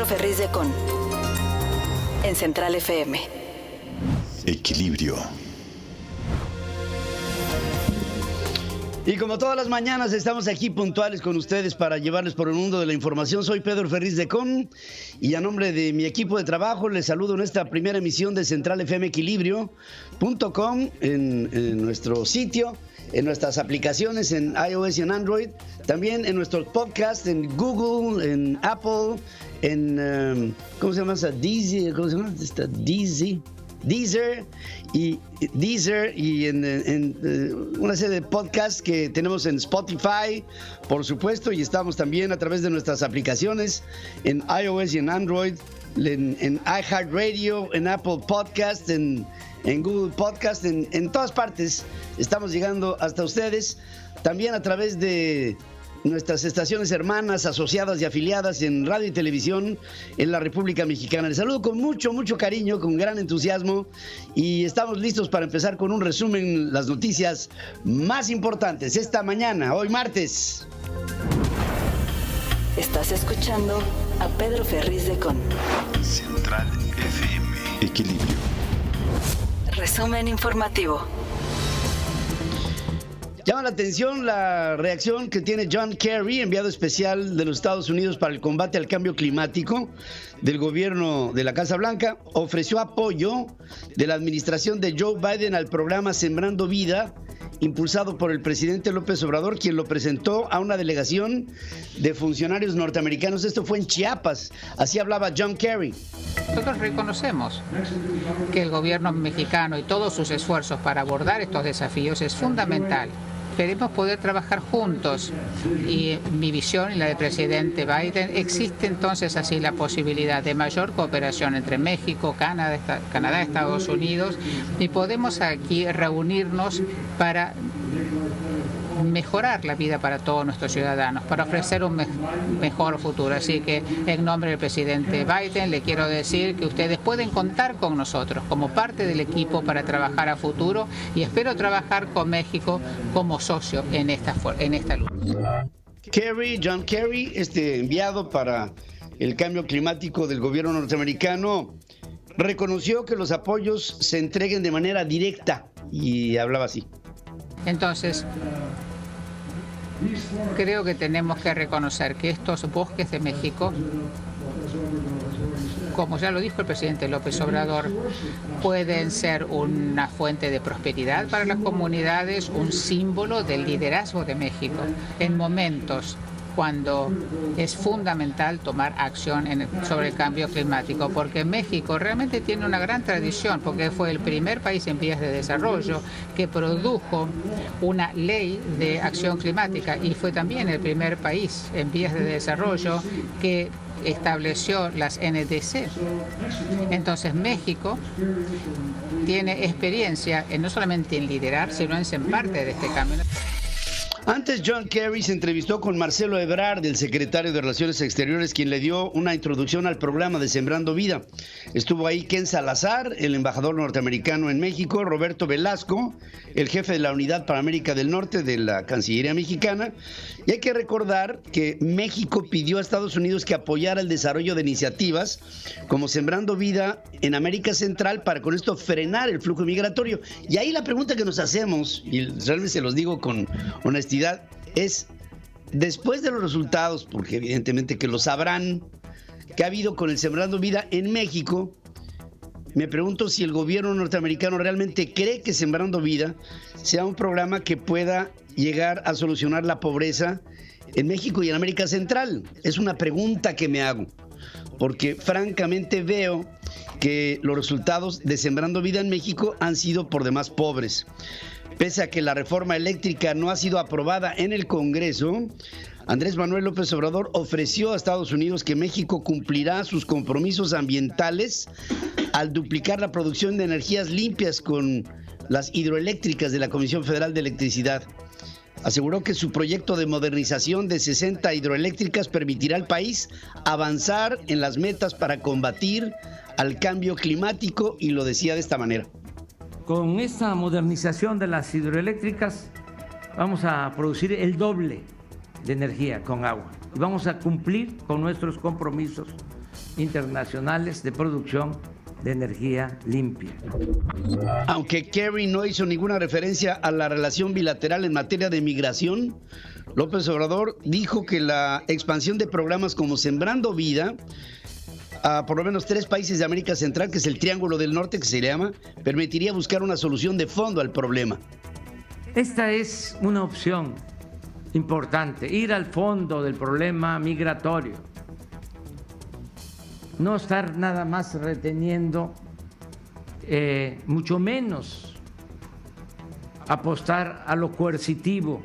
Ferriz de Con, en Central FM. Equilibrio. Y como todas las mañanas estamos aquí puntuales con ustedes para llevarles por el mundo de la información. Soy Pedro Ferriz de Con y a nombre de mi equipo de trabajo les saludo en esta primera emisión de Central FM Equilibrio.com en nuestro sitio, en nuestras aplicaciones en iOS y en Android, también en nuestros podcasts en Google, en Apple, en ¿cómo se llama esa? Deezer, ¿cómo se llama? Deezer y en una serie de podcasts que tenemos en Spotify, por supuesto, y estamos también a través de nuestras aplicaciones en iOS y en Android, en iHeartRadio, en Apple Podcast, en Google Podcast, en todas partes estamos llegando hasta ustedes, también a través de nuestras estaciones hermanas, asociadas y afiliadas en radio y televisión en la República Mexicana. Les saludo con mucho cariño, con gran entusiasmo y estamos listos para empezar con un resumen, las noticias más importantes esta mañana, hoy martes. Estás escuchando a Pedro Ferriz de Con. Central FM. Equilibrio. Resumen informativo. Llama la atención la reacción que tiene John Kerry, enviado especial de los Estados Unidos para el combate al cambio climático del gobierno de la Casa Blanca. Ofreció apoyo de la administración de Joe Biden al programa Sembrando Vida, impulsado por el presidente López Obrador, quien lo presentó a una delegación de funcionarios norteamericanos. Esto fue en Chiapas. Así hablaba John Kerry. Nosotros reconocemos que el gobierno mexicano y todos sus esfuerzos para abordar estos desafíos es fundamental. Queremos poder trabajar juntos y mi visión y la del presidente Biden, existe entonces así la posibilidad de mayor cooperación entre México, Canadá, Estados Unidos, y podemos aquí reunirnos para mejorar la vida para todos nuestros ciudadanos, para ofrecer un mejor futuro. Así que en nombre del presidente Biden le quiero decir que ustedes pueden contar con nosotros como parte del equipo para trabajar a futuro y espero trabajar con México como socio en esta lucha. John Kerry, enviado para el cambio climático del gobierno norteamericano, reconoció que los apoyos se entreguen de manera directa y hablaba así. Entonces, creo que tenemos que reconocer que estos bosques de México, como ya lo dijo el presidente López Obrador, pueden ser una fuente de prosperidad para las comunidades, un símbolo del liderazgo de México en momentos cuando es fundamental tomar acción sobre el cambio climático, porque México realmente tiene una gran tradición, porque fue el primer país en vías de desarrollo que produjo una ley de acción climática y fue también el primer país en vías de desarrollo que estableció las NDC. Entonces México tiene experiencia no solamente en liderar, sino en ser parte de este cambio. Antes, John Kerry se entrevistó con Marcelo Ebrard, el secretario de Relaciones Exteriores, quien le dio una introducción al programa de Sembrando Vida. Estuvo ahí Ken Salazar, el embajador norteamericano en México, Roberto Velasco, el jefe de la Unidad para América del Norte de la Cancillería mexicana. Y hay que recordar que México pidió a Estados Unidos que apoyara el desarrollo de iniciativas como Sembrando Vida en América Central para con esto frenar el flujo migratorio. Y ahí la pregunta que nos hacemos, y realmente se los digo con honestidad, es, después de los resultados, porque evidentemente que lo sabrán, que ha habido con el Sembrando Vida en México, me pregunto si el gobierno norteamericano realmente cree que Sembrando Vida sea un programa que pueda llegar a solucionar la pobreza en México y en América Central. Es una pregunta que me hago, porque francamente veo que los resultados de Sembrando Vida en México han sido por demás pobres. Pese a que la reforma eléctrica no ha sido aprobada en el Congreso, Andrés Manuel López Obrador ofreció a Estados Unidos que México cumplirá sus compromisos ambientales al duplicar la producción de energías limpias con las hidroeléctricas de la Comisión Federal de Electricidad. Aseguró que su proyecto de modernización de 60 hidroeléctricas permitirá al país avanzar en las metas para combatir al cambio climático y lo decía de esta manera. Con esta modernización de las hidroeléctricas vamos a producir el doble de energía con agua y vamos a cumplir con nuestros compromisos internacionales de producción de energía limpia. Aunque Kerry no hizo ninguna referencia a la relación bilateral en materia de migración, López Obrador dijo que la expansión de programas como Sembrando Vida a por lo menos 3 países de América Central, que es el Triángulo del Norte, que se llama, permitiría buscar una solución de fondo al problema. Esta es una opción importante, ir al fondo del problema migratorio. No estar nada más reteniendo, mucho menos apostar a lo coercitivo,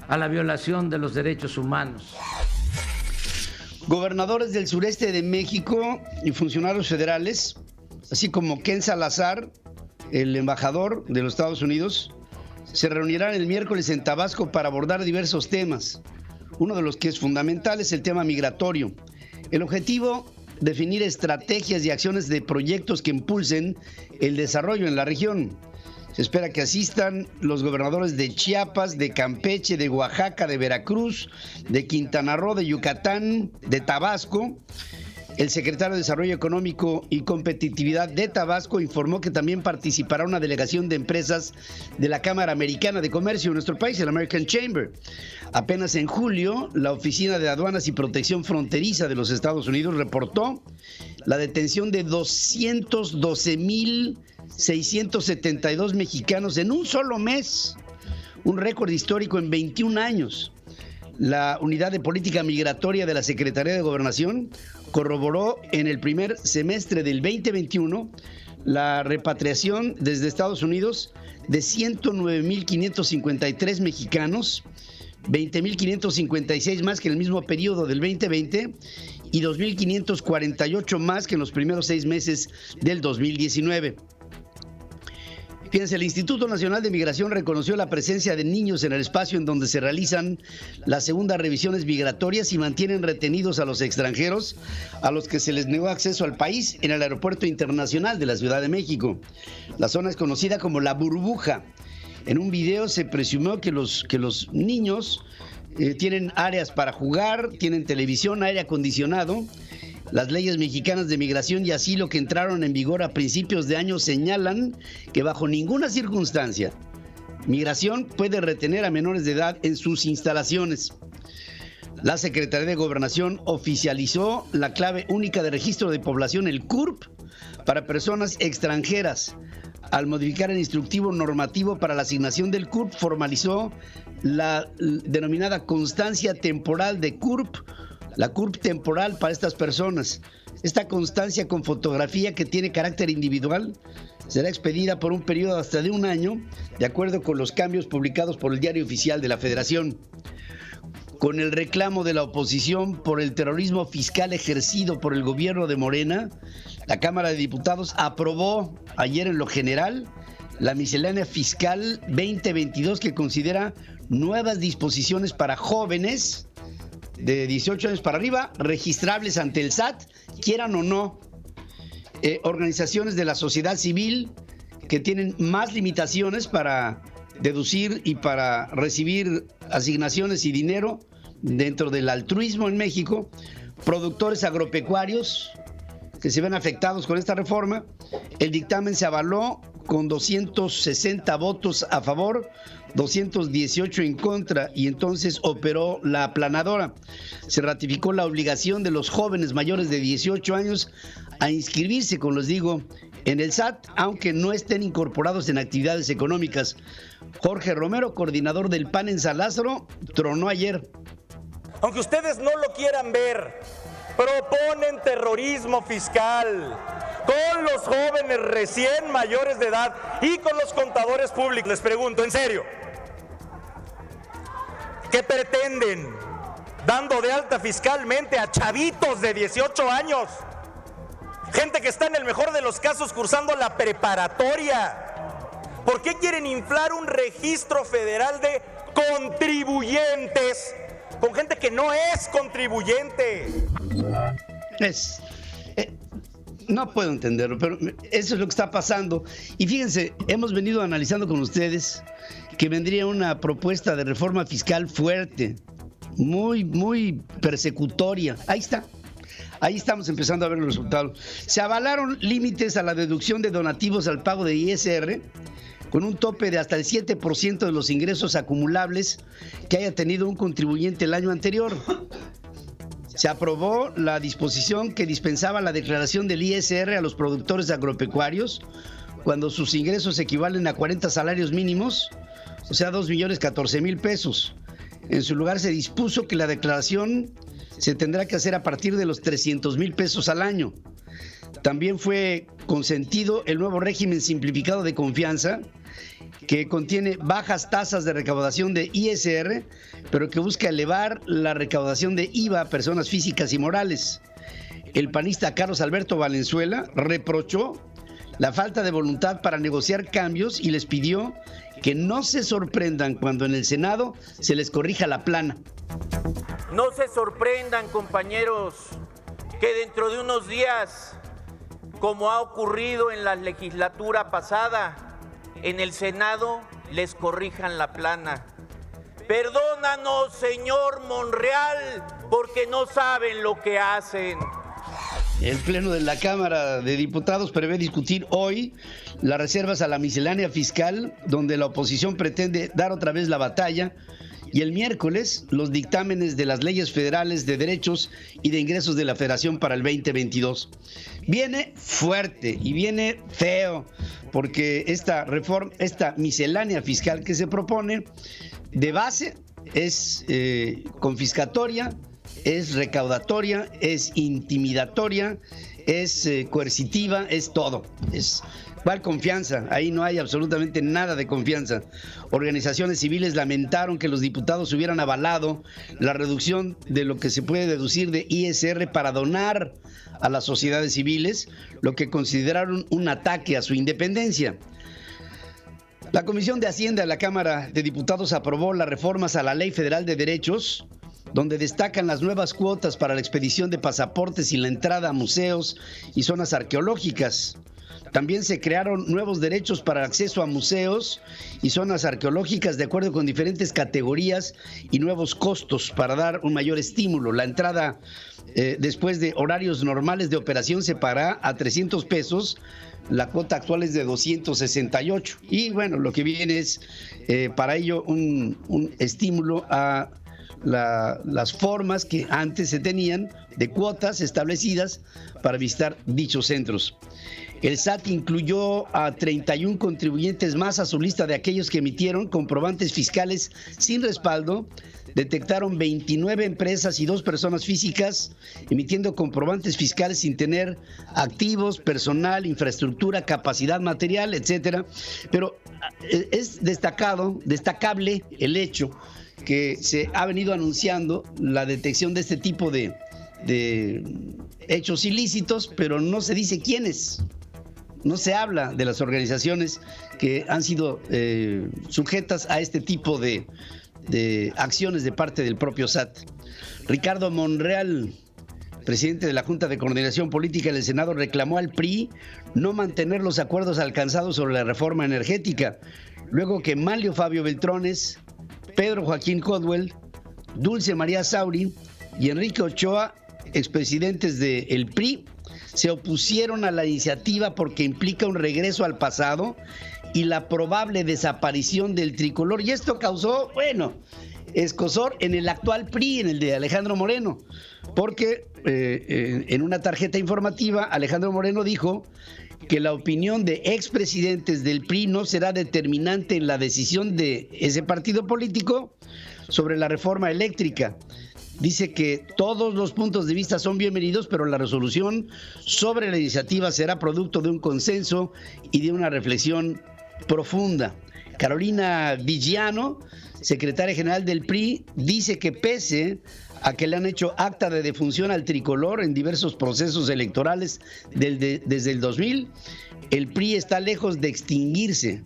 a la violación de los derechos humanos. Gobernadores del sureste de México y funcionarios federales, así como Ken Salazar, el embajador de los Estados Unidos, se reunirán el miércoles en Tabasco para abordar diversos temas. Uno de los que es fundamental es el tema migratorio. El objetivo, definir estrategias y acciones de proyectos que impulsen el desarrollo en la región. Se espera que asistan los gobernadores de Chiapas, de Campeche, de Oaxaca, de Veracruz, de Quintana Roo, de Yucatán, de Tabasco. El secretario de Desarrollo Económico y Competitividad de Tabasco informó que también participará una delegación de empresas de la Cámara Americana de Comercio en nuestro país, el American Chamber. Apenas en julio, la Oficina de Aduanas y Protección Fronteriza de los Estados Unidos reportó la detención de 212,672 mexicanos en un solo mes, un récord histórico en 21 años. La Unidad de Política Migratoria de la Secretaría de Gobernación corroboró en el primer semestre del 2021 la repatriación desde Estados Unidos de 109,553 mexicanos, 20,556 más que en el mismo periodo del 2020 y 2,548 más que en los primeros 6 meses del 2019. Fíjense, el Instituto Nacional de Migración reconoció la presencia de niños en el espacio en donde se realizan las segundas revisiones migratorias y mantienen retenidos a los extranjeros a los que se les negó acceso al país en el Aeropuerto Internacional de la Ciudad de México. La zona es conocida como La Burbuja. En un video se presumió que los niños tienen áreas para jugar, tienen televisión, aire acondicionado. Las leyes mexicanas de migración y asilo que entraron en vigor a principios de año señalan que bajo ninguna circunstancia migración puede retener a menores de edad en sus instalaciones. La Secretaría de Gobernación oficializó la clave única de registro de población, el CURP, para personas extranjeras. Al modificar el instructivo normativo para la asignación del CURP, formalizó la denominada constancia temporal de CURP, la CURP temporal para estas personas. Esta constancia con fotografía, que tiene carácter individual, será expedida por un periodo hasta de 1 año, de acuerdo con los cambios publicados por el Diario Oficial de la Federación. Con el reclamo de la oposición por el terrorismo fiscal ejercido por el gobierno de Morena, la Cámara de Diputados aprobó ayer en lo general la miscelánea fiscal 2022, que considera nuevas disposiciones para jóvenes de 18 años para arriba, registrables ante el SAT, quieran o no. Organizaciones de la sociedad civil que tienen más limitaciones para deducir y para recibir asignaciones y dinero dentro del altruismo en México, productores agropecuarios que se ven afectados con esta reforma. El dictamen se avaló con 260 votos a favor, 218 en contra, y entonces operó la aplanadora. Se ratificó la obligación de los jóvenes mayores de 18 años a inscribirse, como les digo, en el SAT, aunque no estén incorporados en actividades económicas. Jorge Romero, coordinador del PAN en San Lázaro, tronó ayer. Aunque ustedes no lo quieran ver, proponen terrorismo fiscal con los jóvenes recién mayores de edad y con los contadores públicos. Les pregunto, en serio, ¿qué pretenden dando de alta fiscalmente a chavitos de 18 años? Gente que está en el mejor de los casos cursando la preparatoria. ¿Por qué quieren inflar un registro federal de contribuyentes con gente que no es contribuyente? No puedo entenderlo, pero eso es lo que está pasando. Y fíjense, hemos venido analizando con ustedes que vendría una propuesta de reforma fiscal fuerte, muy persecutoria. Ahí está. Ahí estamos empezando a ver los resultados. Se avalaron límites a la deducción de donativos al pago de ISR, con un tope de hasta el 7% de los ingresos acumulables que haya tenido un contribuyente el año anterior. Se aprobó la disposición que dispensaba la declaración del ISR a los productores agropecuarios cuando sus ingresos equivalen a 40 salarios mínimos, o sea, 2.014.000 pesos. En su lugar se dispuso que la declaración se tendrá que hacer a partir de los 300.000 pesos al año. También fue consentido el nuevo régimen simplificado de confianza, que contiene bajas tasas de recaudación de ISR, pero que busca elevar la recaudación de IVA a personas físicas y morales. El panista Carlos Alberto Valenzuela reprochó la falta de voluntad para negociar cambios y les pidió que no se sorprendan cuando en el Senado se les corrija la plana. No se sorprendan, compañeros, que dentro de unos días, como ha ocurrido en la legislatura pasada, en el Senado les corrijan la plana. Perdónanos, señor Monreal, porque no saben lo que hacen. El Pleno de la Cámara de Diputados prevé discutir hoy las reservas a la miscelánea fiscal, donde la oposición pretende dar otra vez la batalla, y el miércoles los dictámenes de las leyes federales de derechos y de ingresos de la Federación para el 2022. Viene fuerte y viene feo, porque esta reforma, esta miscelánea fiscal que se propone, de base es confiscatoria, es recaudatoria, es intimidatoria, es coercitiva, es todo. ¿Cuál confianza? Ahí no hay absolutamente nada de confianza. Organizaciones civiles lamentaron que los diputados hubieran avalado la reducción de lo que se puede deducir de ISR para donar a las sociedades civiles, lo que consideraron un ataque a su independencia. La Comisión de Hacienda de la Cámara de Diputados aprobó las reformas a la Ley Federal de Derechos, donde destacan las nuevas cuotas para la expedición de pasaportes y la entrada a museos y zonas arqueológicas. También se crearon nuevos derechos para acceso a museos y zonas arqueológicas de acuerdo con diferentes categorías y nuevos costos para dar un mayor estímulo. La entrada después de horarios normales de operación se pagará a 300 pesos. La cuota actual es de 268. Y bueno, lo que viene es para ello un estímulo a las formas que antes se tenían de cuotas establecidas para visitar dichos centros. El SAT incluyó a 31 contribuyentes más a su lista de aquellos que emitieron comprobantes fiscales sin respaldo. Detectaron 29 empresas y 2 personas físicas emitiendo comprobantes fiscales sin tener activos, personal, infraestructura, capacidad material, etcétera. Pero es destacable el hecho que se ha venido anunciando la detección de este tipo de hechos ilícitos, pero no se dice quiénes. No se habla de las organizaciones que han sido sujetas a este tipo de acciones de parte del propio SAT. Ricardo Monreal, presidente de la Junta de Coordinación Política del Senado, reclamó al PRI no mantener los acuerdos alcanzados sobre la reforma energética, luego que Manlio Fabio Beltrones, Pedro Joaquín Codwell, Dulce María Sauri y Enrique Ochoa, expresidentes del PRI, se opusieron a la iniciativa porque implica un regreso al pasado y la probable desaparición del tricolor. Y esto causó, escozor en el actual PRI, en el de Alejandro Moreno, porque en una tarjeta informativa Alejandro Moreno dijo que la opinión de expresidentes del PRI no será determinante en la decisión de ese partido político sobre la reforma eléctrica. Dice que todos los puntos de vista son bienvenidos, pero la resolución sobre la iniciativa será producto de un consenso y de una reflexión profunda. Carolina Villano, secretaria general del PRI, dice que pese a que le han hecho acta de defunción al tricolor en diversos procesos electorales desde el 2000, el PRI está lejos de extinguirse.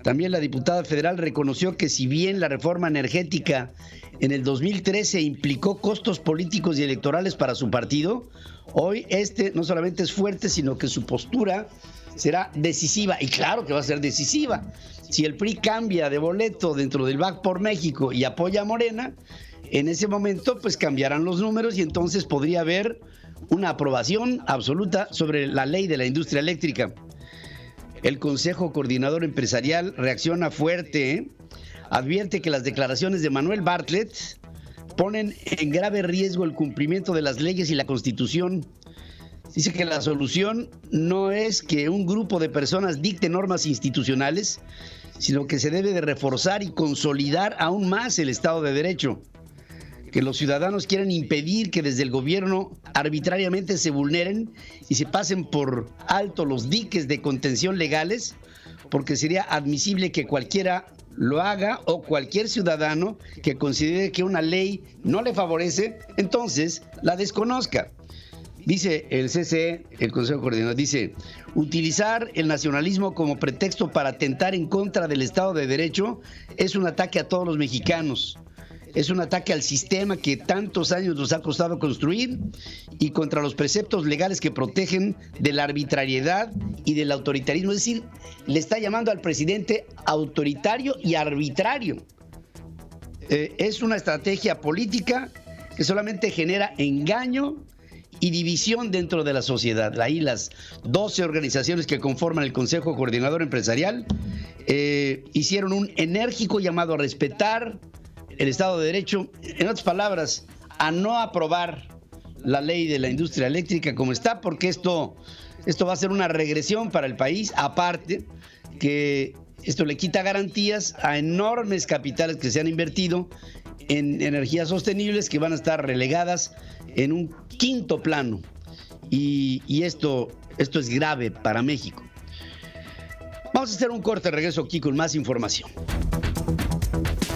También la diputada federal reconoció que si bien la reforma energética en el 2013 implicó costos políticos y electorales para su partido, hoy no solamente es fuerte, sino que su postura será decisiva. Y claro que va a ser decisiva. Si el PRI cambia de boleto dentro del VAC por México y apoya a Morena, en ese momento pues cambiarán los números y entonces podría haber una aprobación absoluta sobre la ley de la industria eléctrica. El Consejo Coordinador Empresarial reacciona fuerte, advierte que las declaraciones de Manuel Bartlett ponen en grave riesgo el cumplimiento de las leyes y la Constitución. Dice que la solución no es que un grupo de personas dicte normas institucionales, sino que se debe de reforzar y consolidar aún más el Estado de Derecho. Que los ciudadanos quieren impedir que desde el gobierno arbitrariamente se vulneren y se pasen por alto los diques de contención legales, porque sería admisible que cualquiera lo haga o cualquier ciudadano que considere que una ley no le favorece, entonces la desconozca. Dice el CCE, el Consejo Coordinador, dice, utilizar el nacionalismo como pretexto para atentar en contra del Estado de Derecho es un ataque a todos los mexicanos. Es un ataque al sistema que tantos años nos ha costado construir y contra los preceptos legales que protegen de la arbitrariedad y del autoritarismo. Es decir, le está llamando al presidente autoritario y arbitrario. Es una estrategia política que solamente genera engaño y división dentro de la sociedad. Ahí las 12 organizaciones que conforman el Consejo Coordinador Empresarial hicieron un enérgico llamado a respetar el Estado de Derecho, en otras palabras, a no aprobar la ley de la industria eléctrica como está, porque esto va a ser una regresión para el país, aparte que esto le quita garantías a enormes capitales que se han invertido en energías sostenibles que van a estar relegadas en un quinto plano. Y esto es grave para México. Vamos a hacer un corte, regreso aquí con más información.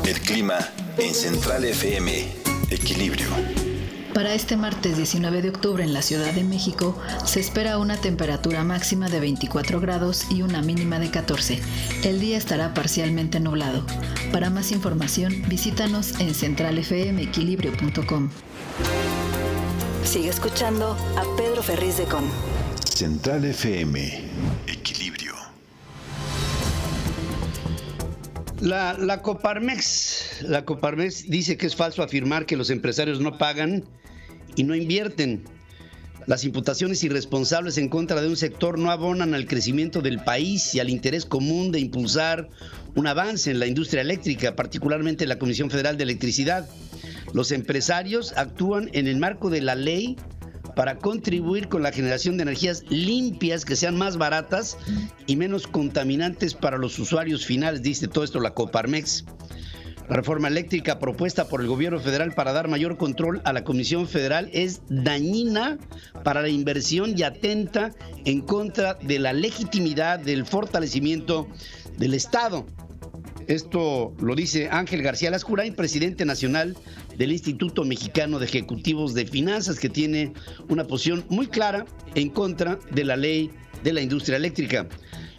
El clima en Central FM. Equilibrio. Para este martes 19 de octubre en la Ciudad de México se espera una temperatura máxima de 24 grados y una mínima de 14. El día estará parcialmente nublado. Para más información, visítanos en centralfmequilibrio.com. Sigue escuchando a Pedro Ferriz de Con. Central FM. Equilibrio. La Coparmex dice que es falso afirmar que los empresarios no pagan y no invierten. Las imputaciones irresponsables en contra de un sector no abonan al crecimiento del país y al interés común de impulsar un avance en la industria eléctrica, particularmente la Comisión Federal de Electricidad. Los empresarios actúan en el marco de la ley para contribuir con la generación de energías limpias que sean más baratas y menos contaminantes para los usuarios finales, dice todo esto la Coparmex. La reforma eléctrica propuesta por el gobierno federal para dar mayor control a la Comisión Federal es dañina para la inversión y atenta en contra de la legitimidad del fortalecimiento del Estado. Esto lo dice Ángel García Lascurain, presidente nacional del Instituto Mexicano de Ejecutivos de Finanzas, que tiene una posición muy clara en contra de la ley de la industria eléctrica.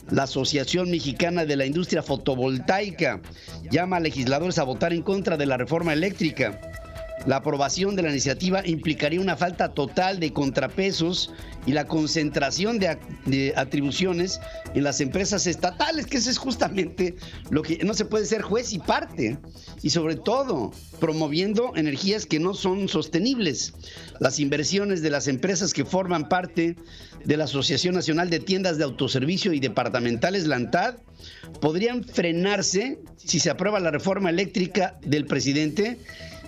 La Asociación Mexicana de la Industria Fotovoltaica llama a legisladores a votar en contra de la reforma eléctrica. La aprobación de la iniciativa implicaría una falta total de contrapesos y la concentración de atribuciones en las empresas estatales, que eso es justamente lo que no se puede ser juez y parte, y sobre todo promoviendo energías que no son sostenibles. Las inversiones de las empresas que forman parte de la Asociación Nacional de Tiendas de Autoservicio y Departamentales, la ANTAD, podrían frenarse si se aprueba la reforma eléctrica del presidente.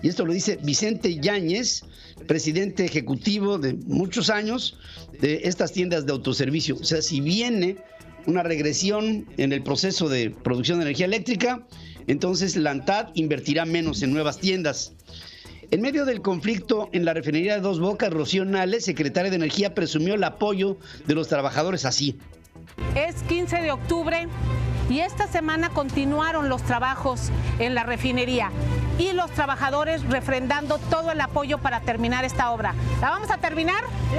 Y esto lo dice Vicente Yáñez, presidente ejecutivo de muchos años de estas tiendas de autoservicio. O sea, si viene una regresión en el proceso de producción de energía eléctrica, entonces la ANTAD invertirá menos en nuevas tiendas. En medio del conflicto en la refinería de Dos Bocas, Rocío Nale, secretaria de Energía, presumió el apoyo de los trabajadores así. Es 15 de octubre y esta semana continuaron los trabajos en la refinería y los trabajadores refrendando todo el apoyo para terminar esta obra. ¿La vamos a terminar? ¡Sí!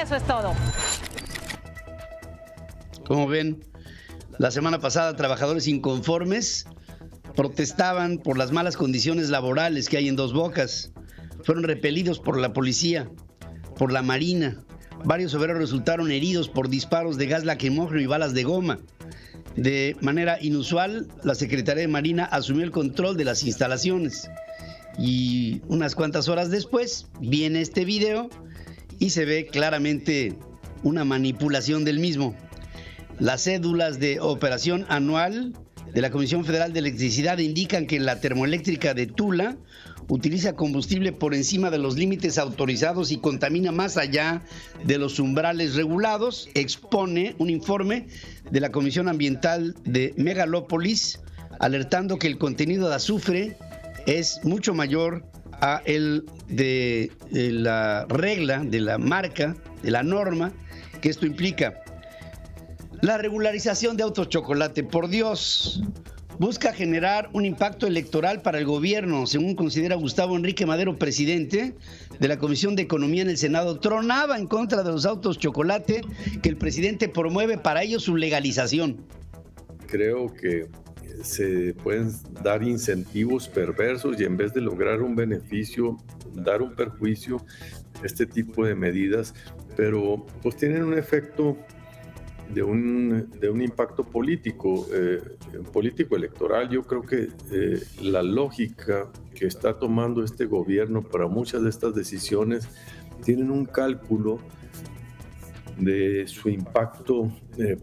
Eso es todo. Como ven, la semana pasada trabajadores inconformes protestaban por las malas condiciones laborales que hay en Dos Bocas. Fueron repelidos por la policía, por la Marina. Varios obreros resultaron heridos por disparos de gas lacrimógeno y balas de goma. De manera inusual, la Secretaría de Marina asumió el control de las instalaciones. Y unas cuantas horas después viene este video y se ve claramente una manipulación del mismo. Las cédulas de operación anual de la Comisión Federal de Electricidad indican que la termoeléctrica de Tula utiliza combustible por encima de los límites autorizados y contamina más allá de los umbrales regulados, expone un informe de la Comisión Ambiental de Megalópolis, alertando que el contenido de azufre es mucho mayor a el de la regla, de la marca, de la norma que esto implica. La regularización de autos chocolate, por Dios, busca generar un impacto electoral para el gobierno, según considera Gustavo Enrique Madero, presidente de la Comisión de Economía en el Senado. Tronaba en contra de los autos chocolate que el presidente promueve para ellos su legalización. Creo que se pueden dar incentivos perversos y en vez de lograr un beneficio, dar un perjuicio, este tipo de medidas, pero pues tienen un efecto de un impacto político electoral. Yo creo que la lógica que está tomando este gobierno para muchas de estas decisiones tienen un cálculo de su impacto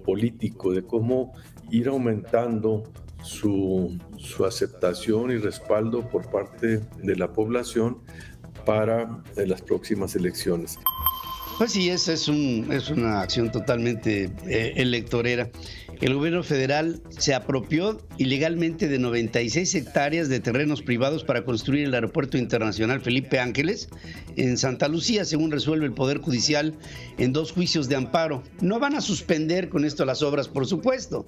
político, de cómo ir aumentando su aceptación y respaldo por parte de la población para las próximas elecciones. Pues sí, es una acción totalmente electorera. El gobierno federal se apropió ilegalmente de 96 hectáreas de terrenos privados para construir el Aeropuerto Internacional Felipe Ángeles en Santa Lucía, según resuelve el Poder Judicial en 2 juicios de amparo. No van a suspender con esto las obras, por supuesto,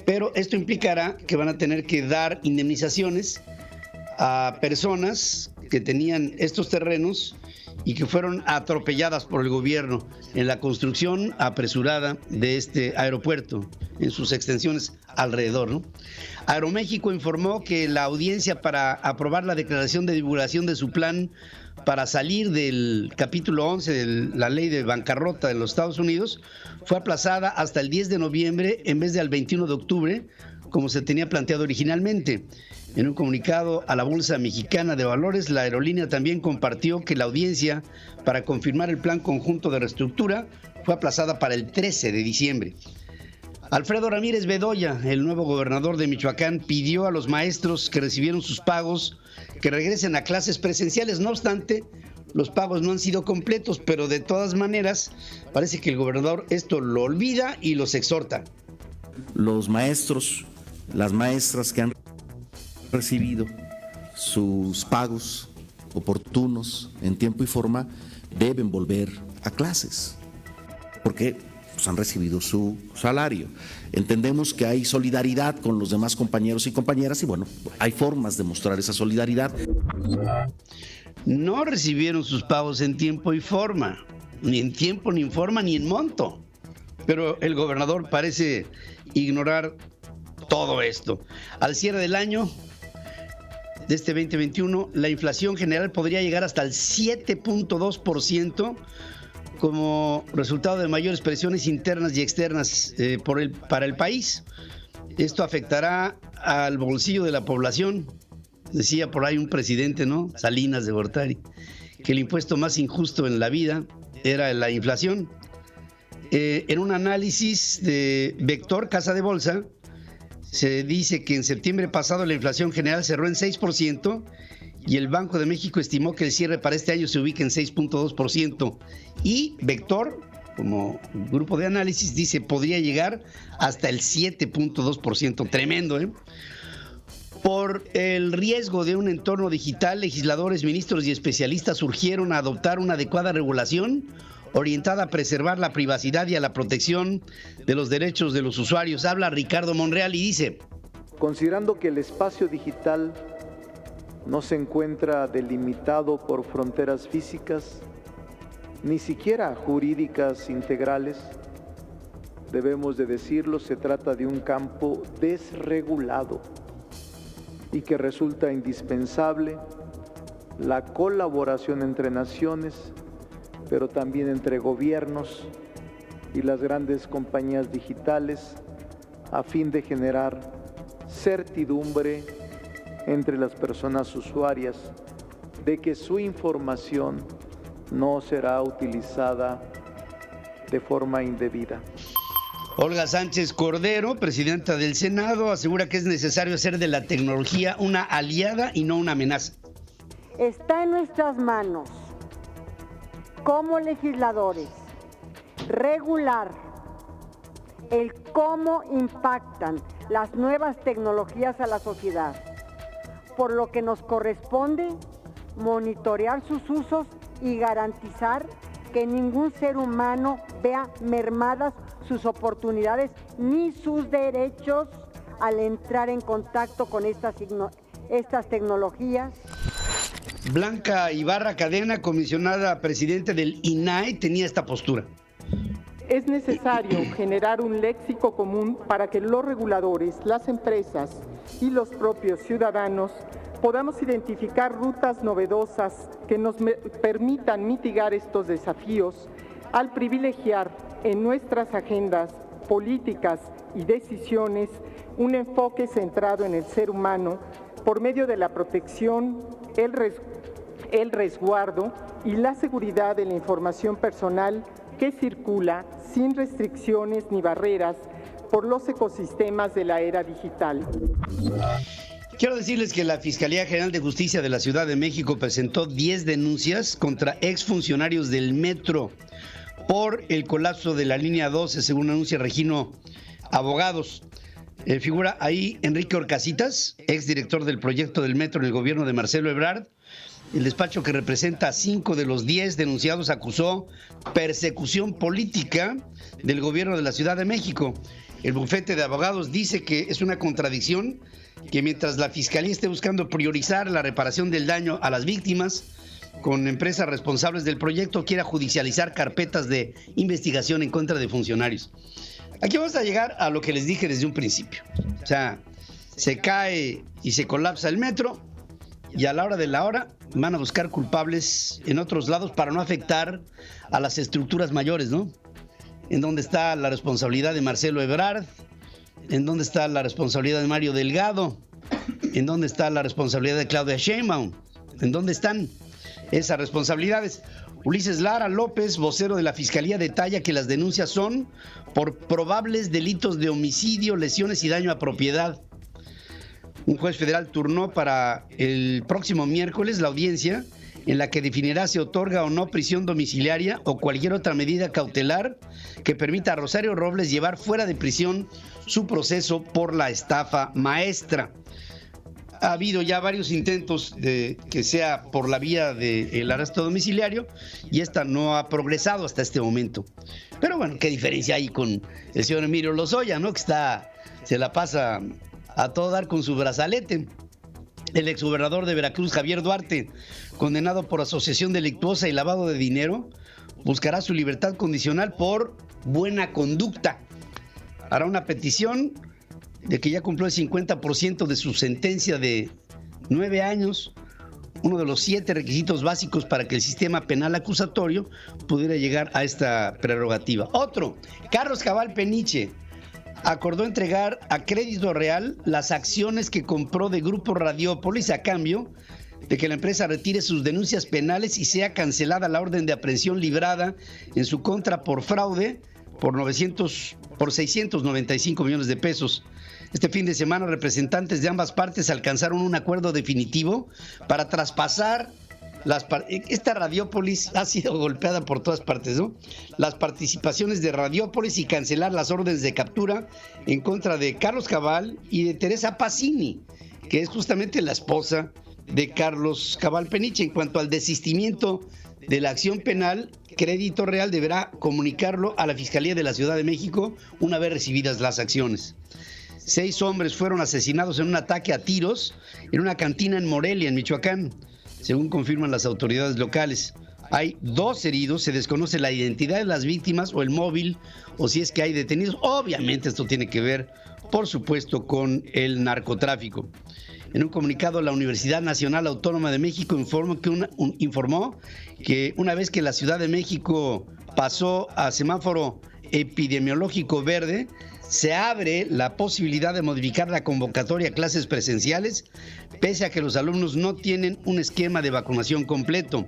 pero esto implicará que van a tener que dar indemnizaciones a personas que tenían estos terrenos y que fueron atropelladas por el gobierno en la construcción apresurada de este aeropuerto, en sus extensiones alrededor, ¿no? Aeroméxico informó que la audiencia para aprobar la declaración de divulgación de su plan para salir del capítulo 11 de la ley de bancarrota de los Estados Unidos fue aplazada hasta el 10 de noviembre en vez del 21 de octubre, como se tenía planteado originalmente. En un comunicado a la Bolsa Mexicana de Valores, la aerolínea también compartió que la audiencia para confirmar el plan conjunto de reestructura fue aplazada para el 13 de diciembre. Alfredo Ramírez Bedoya, el nuevo gobernador de Michoacán, pidió a los maestros que recibieron sus pagos que regresen a clases presenciales. No obstante, los pagos no han sido completos, pero de todas maneras parece que el gobernador esto lo olvida y los exhorta. Los maestros, las maestras que han recibido sus pagos oportunos en tiempo y forma deben volver a clases porque pues, han recibido su salario. Entendemos que hay solidaridad con los demás compañeros y compañeras y bueno, hay formas de mostrar esa solidaridad. No recibieron sus pagos en tiempo y forma, ni en tiempo, ni en forma, ni en monto, pero el gobernador parece ignorar todo esto. Al cierre del año de este 2021, la inflación general podría llegar hasta el 7.2% como resultado de mayores presiones internas y externas para el país. Esto afectará al bolsillo de la población. Decía por ahí un presidente, ¿no? Salinas de Gortari, que el impuesto más injusto en la vida era la inflación. En un análisis de Vector Casa de Bolsa, se dice que en septiembre pasado la inflación general cerró en 6% y el Banco de México estimó que el cierre para este año se ubica en 6.2%. Y Vector, como grupo de análisis, dice podría llegar hasta el 7.2%. Tremendo, ¿eh? Por el riesgo de un entorno digital, legisladores, ministros y especialistas urgieron a adoptar una adecuada regulación orientada a preservar la privacidad y a la protección de los derechos de los usuarios. Habla Ricardo Monreal y dice: considerando que el espacio digital no se encuentra delimitado por fronteras físicas, ni siquiera jurídicas integrales, debemos de decirlo, se trata de un campo desregulado y que resulta indispensable la colaboración entre naciones, pero también entre gobiernos y las grandes compañías digitales a fin de generar certidumbre entre las personas usuarias de que su información no será utilizada de forma indebida. Olga Sánchez Cordero, presidenta del Senado, asegura que es necesario hacer de la tecnología una aliada y no una amenaza. Está en nuestras manos, como legisladores, regular el cómo impactan las nuevas tecnologías a la sociedad, por lo que nos corresponde monitorear sus usos y garantizar que ningún ser humano vea mermadas sus oportunidades ni sus derechos al entrar en contacto con estas tecnologías. Blanca Ibarra Cadena, comisionada presidente del INAI, tenía esta postura. Es necesario generar un léxico común para que los reguladores, las empresas y los propios ciudadanos podamos identificar rutas novedosas que nos permitan mitigar estos desafíos al privilegiar en nuestras agendas políticas y decisiones un enfoque centrado en el ser humano por medio de la protección, el resguardo y la seguridad de la información personal que circula sin restricciones ni barreras por los ecosistemas de la era digital. Quiero decirles que la Fiscalía General de Justicia de la Ciudad de México presentó 10 denuncias contra exfuncionarios del metro por el colapso de la línea 12, según anuncia Regino Abogados. Figura ahí Enrique Orcasitas, exdirector del proyecto del metro en el gobierno de Marcelo Ebrard. El despacho que representa a 5 de los 10 denunciados acusó persecución política del gobierno de la Ciudad de México. El bufete de abogados dice que es una contradicción que mientras la Fiscalía esté buscando priorizar la reparación del daño a las víctimas, con empresas responsables del proyecto quiera judicializar carpetas de investigación en contra de funcionarios. Aquí vamos a llegar a lo que les dije desde un principio. O sea, se cae y se colapsa el metro y a la hora de la hora van a buscar culpables en otros lados para no afectar a las estructuras mayores, ¿no? ¿En dónde está la responsabilidad de Marcelo Ebrard? ¿En dónde está la responsabilidad de Mario Delgado? ¿En dónde está la responsabilidad de Claudia Sheinbaum? ¿En dónde están esas responsabilidades? Ulises Lara López, vocero de la Fiscalía, detalla que las denuncias son por probables delitos de homicidio, lesiones y daño a propiedad. Un juez federal turnó para el próximo miércoles la audiencia en la que definirá si otorga o no prisión domiciliaria o cualquier otra medida cautelar que permita a Rosario Robles llevar fuera de prisión su proceso por la estafa maestra. Ha habido ya varios intentos de que sea por la vía del arresto domiciliario y esta no ha progresado hasta este momento. Pero bueno, ¿qué diferencia hay con el señor Emilio Lozoya, ¿no? Que se la pasa a todo dar con su brazalete. El exgobernador de Veracruz, Javier Duarte, condenado por asociación delictuosa y lavado de dinero, buscará su libertad condicional por buena conducta. Hará una petición de que ya cumplió el 50% de su sentencia de 9 años, uno de los 7 requisitos básicos para que el sistema penal acusatorio pudiera llegar a esta prerrogativa. Otro, Carlos Cabal Peniche, acordó entregar a Crédito Real las acciones que compró de Grupo Radiópolis a cambio de que la empresa retire sus denuncias penales y sea cancelada la orden de aprehensión librada en su contra por fraude por 695 millones de pesos. Este fin de semana, representantes de ambas partes alcanzaron un acuerdo definitivo para traspasar esta Radiópolis ha sido golpeada por todas partes, ¿no? Las participaciones de Radiópolis y cancelar las órdenes de captura en contra de Carlos Cabal y de Teresa Pacini, que es justamente la esposa de Carlos Cabal Peniche. En cuanto al desistimiento de la acción penal, Crédito Real deberá comunicarlo a la Fiscalía de la Ciudad de México una vez recibidas las acciones. 6 hombres fueron asesinados en un ataque a tiros en una cantina en Morelia, en Michoacán, según confirman las autoridades locales. Hay 2 heridos, se desconoce la identidad de las víctimas o el móvil, o si es que hay detenidos. Obviamente esto tiene que ver, por supuesto, con el narcotráfico. En un comunicado, la Universidad Nacional Autónoma de México informó que una vez que la Ciudad de México pasó a semáforo epidemiológico verde, se abre la posibilidad de modificar la convocatoria a clases presenciales, pese a que los alumnos no tienen un esquema de vacunación completo.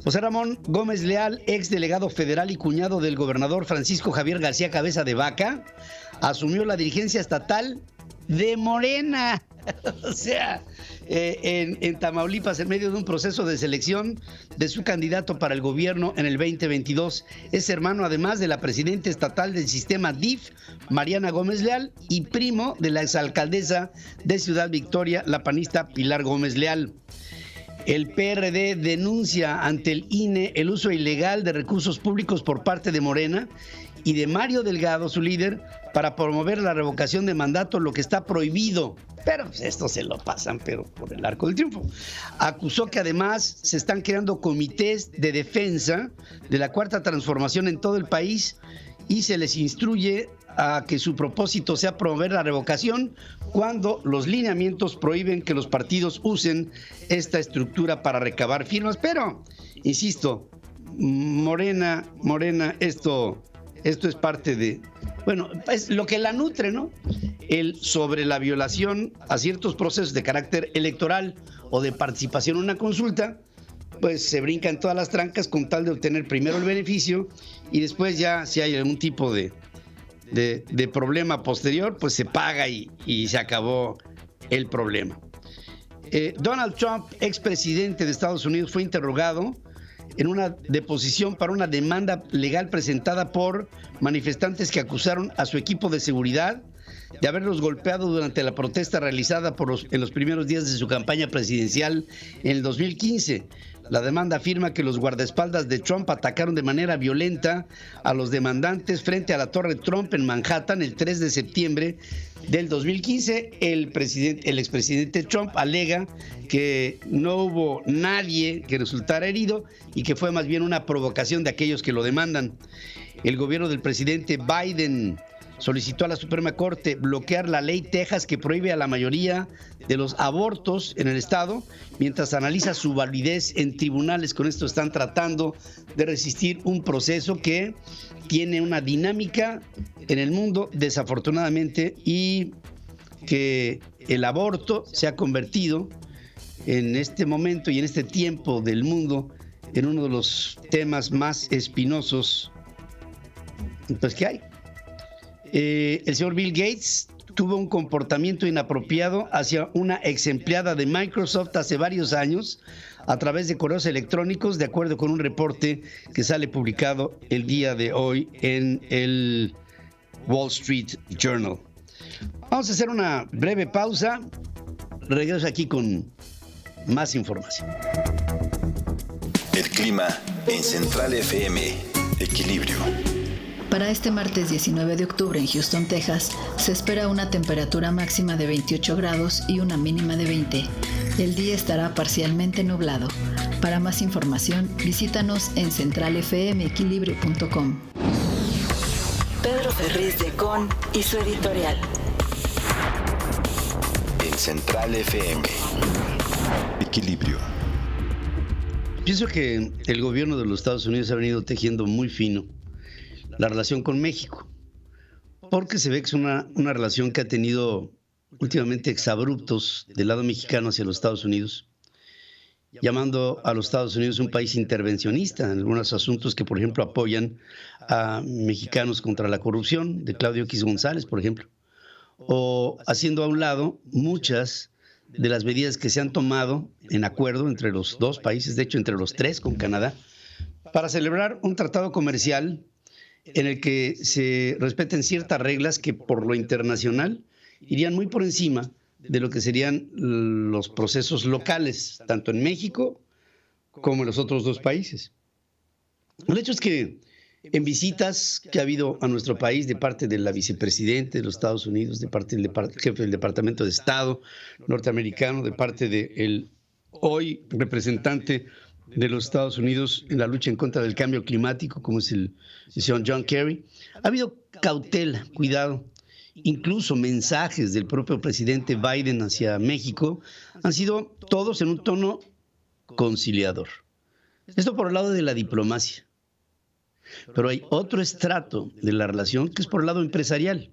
José Ramón Gómez Leal, ex delegado federal y cuñado del gobernador Francisco Javier García Cabeza de Vaca, asumió la dirigencia estatal de Morena. O sea, en Tamaulipas, en medio de un proceso de selección de su candidato para el gobierno en el 2022. Es hermano, además, de la presidenta estatal del sistema DIF, Mariana Gómez Leal, y primo de la exalcaldesa de Ciudad Victoria, la panista Pilar Gómez Leal. El PRD denuncia ante el INE el uso ilegal de recursos públicos por parte de Morena y de Mario Delgado, su líder, para promover la revocación de mandato, lo que está prohibido. Pero pues, esto se lo pasan, pero por el arco del triunfo. Acusó que además se están creando comités de defensa de la Cuarta Transformación en todo el país y se les instruye a que su propósito sea promover la revocación cuando los lineamientos prohíben que los partidos usen esta estructura para recabar firmas. Pero, insisto, Morena, esto es parte de, bueno, es lo que la nutre, ¿no? Sobre la violación a ciertos procesos de carácter electoral o de participación en una consulta, pues se brincan todas las trancas con tal de obtener primero el beneficio y después ya, si hay algún tipo de problema posterior, pues se paga y se acabó el problema. Donald Trump, expresidente de Estados Unidos, fue interrogado en una deposición para una demanda legal presentada por manifestantes que acusaron a su equipo de seguridad de haberlos golpeado durante la protesta realizada en los primeros días de su campaña presidencial en el 2015. La demanda afirma que los guardaespaldas de Trump atacaron de manera violenta a los demandantes frente a la Torre Trump en Manhattan el 3 de septiembre del 2015. El expresidente Trump alega que no hubo nadie que resultara herido y que fue más bien una provocación de aquellos que lo demandan. El gobierno del presidente Biden solicitó a la Suprema Corte bloquear la ley Texas que prohíbe a la mayoría de los abortos en el estado, mientras analiza su validez en tribunales. Con esto están tratando de resistir un proceso que tiene una dinámica en el mundo, desafortunadamente, y que el aborto se ha convertido en este momento y en este tiempo del mundo en uno de los temas más espinosos pues, que hay. El señor Bill Gates tuvo un comportamiento inapropiado hacia una ex empleada de Microsoft hace varios años a través de correos electrónicos, de acuerdo con un reporte que sale publicado el día de hoy en el Wall Street Journal. Vamos a hacer una breve pausa. Regreso aquí con más información. El clima en Central FM. Equilibrio. Para este martes 19 de octubre en Houston, Texas, se espera una temperatura máxima de 28 grados y una mínima de 20. El día estará parcialmente nublado. Para más información, visítanos en centralfmequilibrio.com. Pedro Ferriz de Con y su editorial. En Central FM. Equilibrio. Pienso que el gobierno de los Estados Unidos ha venido tejiendo muy fino la relación con México, porque se ve que es una relación que ha tenido últimamente exabruptos del lado mexicano hacia los Estados Unidos, llamando a los Estados Unidos un país intervencionista en algunos asuntos que, por ejemplo, apoyan a mexicanos contra la corrupción, de Claudio X González, por ejemplo, o haciendo a un lado muchas de las medidas que se han tomado en acuerdo entre los dos países, de hecho entre los tres con Canadá, para celebrar un tratado comercial en el que se respeten ciertas reglas que por lo internacional irían muy por encima de lo que serían los procesos locales, tanto en México como en los otros dos países. El hecho es que en visitas que ha habido a nuestro país de parte de la vicepresidenta de los Estados Unidos, de parte del jefe del Departamento de Estado norteamericano, de parte del hoy representante de los Estados Unidos en la lucha en contra del cambio climático, como es el señor John Kerry, ha habido cautela, cuidado. Incluso mensajes del propio presidente Biden hacia México han sido todos en un tono conciliador. Esto por el lado de la diplomacia. Pero hay otro estrato de la relación que es por el lado empresarial.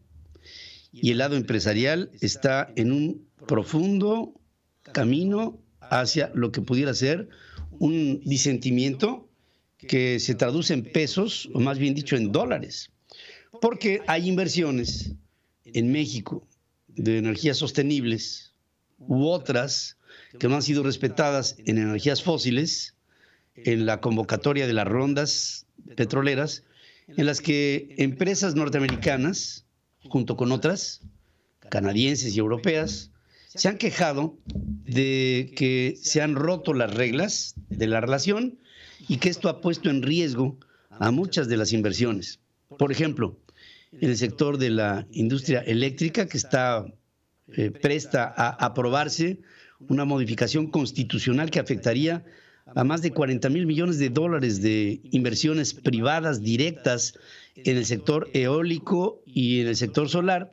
Y el lado empresarial está en un profundo camino hacia lo que pudiera ser un disentimiento que se traduce en pesos, o más bien dicho en dólares. Porque hay inversiones en México de energías sostenibles u otras que no han sido respetadas en energías fósiles, en la convocatoria de las rondas petroleras, en las que empresas norteamericanas, junto con otras, canadienses y europeas, se han quejado de que se han roto las reglas de la relación y que esto ha puesto en riesgo a muchas de las inversiones. Por ejemplo, en el sector de la industria eléctrica, que está presta a aprobarse una modificación constitucional que afectaría a más de 40,000 millones de dólares de inversiones privadas directas en el sector eólico y en el sector solar,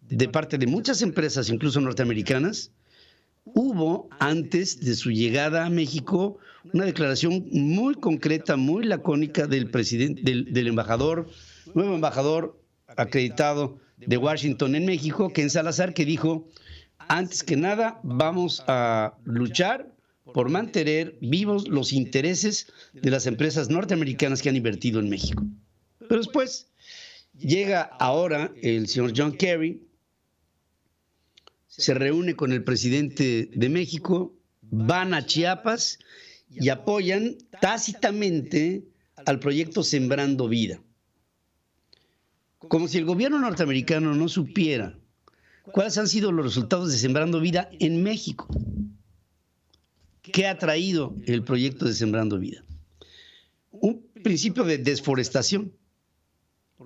de parte de muchas empresas, incluso norteamericanas. Hubo, antes de su llegada a México, una declaración muy concreta, muy lacónica del presidente, del embajador, nuevo embajador acreditado de Washington en México, Ken Salazar, que dijo: antes que nada vamos a luchar por mantener vivos los intereses de las empresas norteamericanas que han invertido en México. Pero después llega ahora el señor John Kerry, se reúne con el presidente de México, van a Chiapas y apoyan tácitamente al proyecto Sembrando Vida. Como si el gobierno norteamericano no supiera cuáles han sido los resultados de Sembrando Vida en México. ¿Qué ha traído el proyecto de Sembrando Vida? Un principio de desforestación,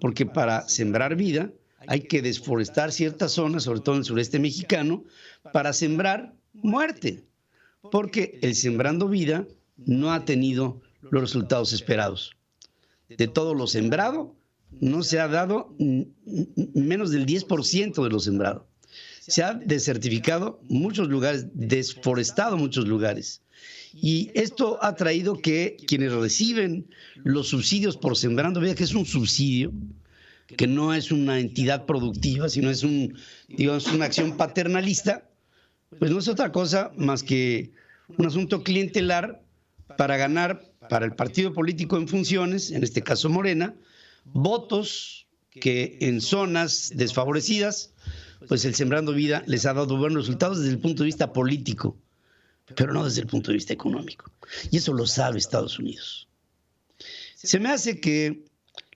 porque para sembrar vida hay que desforestar ciertas zonas, sobre todo en el sureste mexicano, para sembrar muerte, porque el Sembrando Vida no ha tenido los resultados esperados. De todo lo sembrado, no se ha dado menos del 10% de lo sembrado. Se ha desertificado muchos lugares, desforestado muchos lugares. Y esto ha traído que quienes reciben los subsidios por Sembrando Vida, que es un subsidio, que no es una entidad productiva, sino es una acción paternalista, pues no es otra cosa más que un asunto clientelar para ganar para el partido político en funciones, en este caso Morena, votos que en zonas desfavorecidas, pues el Sembrando Vida les ha dado buenos resultados desde el punto de vista político, pero no desde el punto de vista económico. Y eso lo sabe Estados Unidos. Se me hace que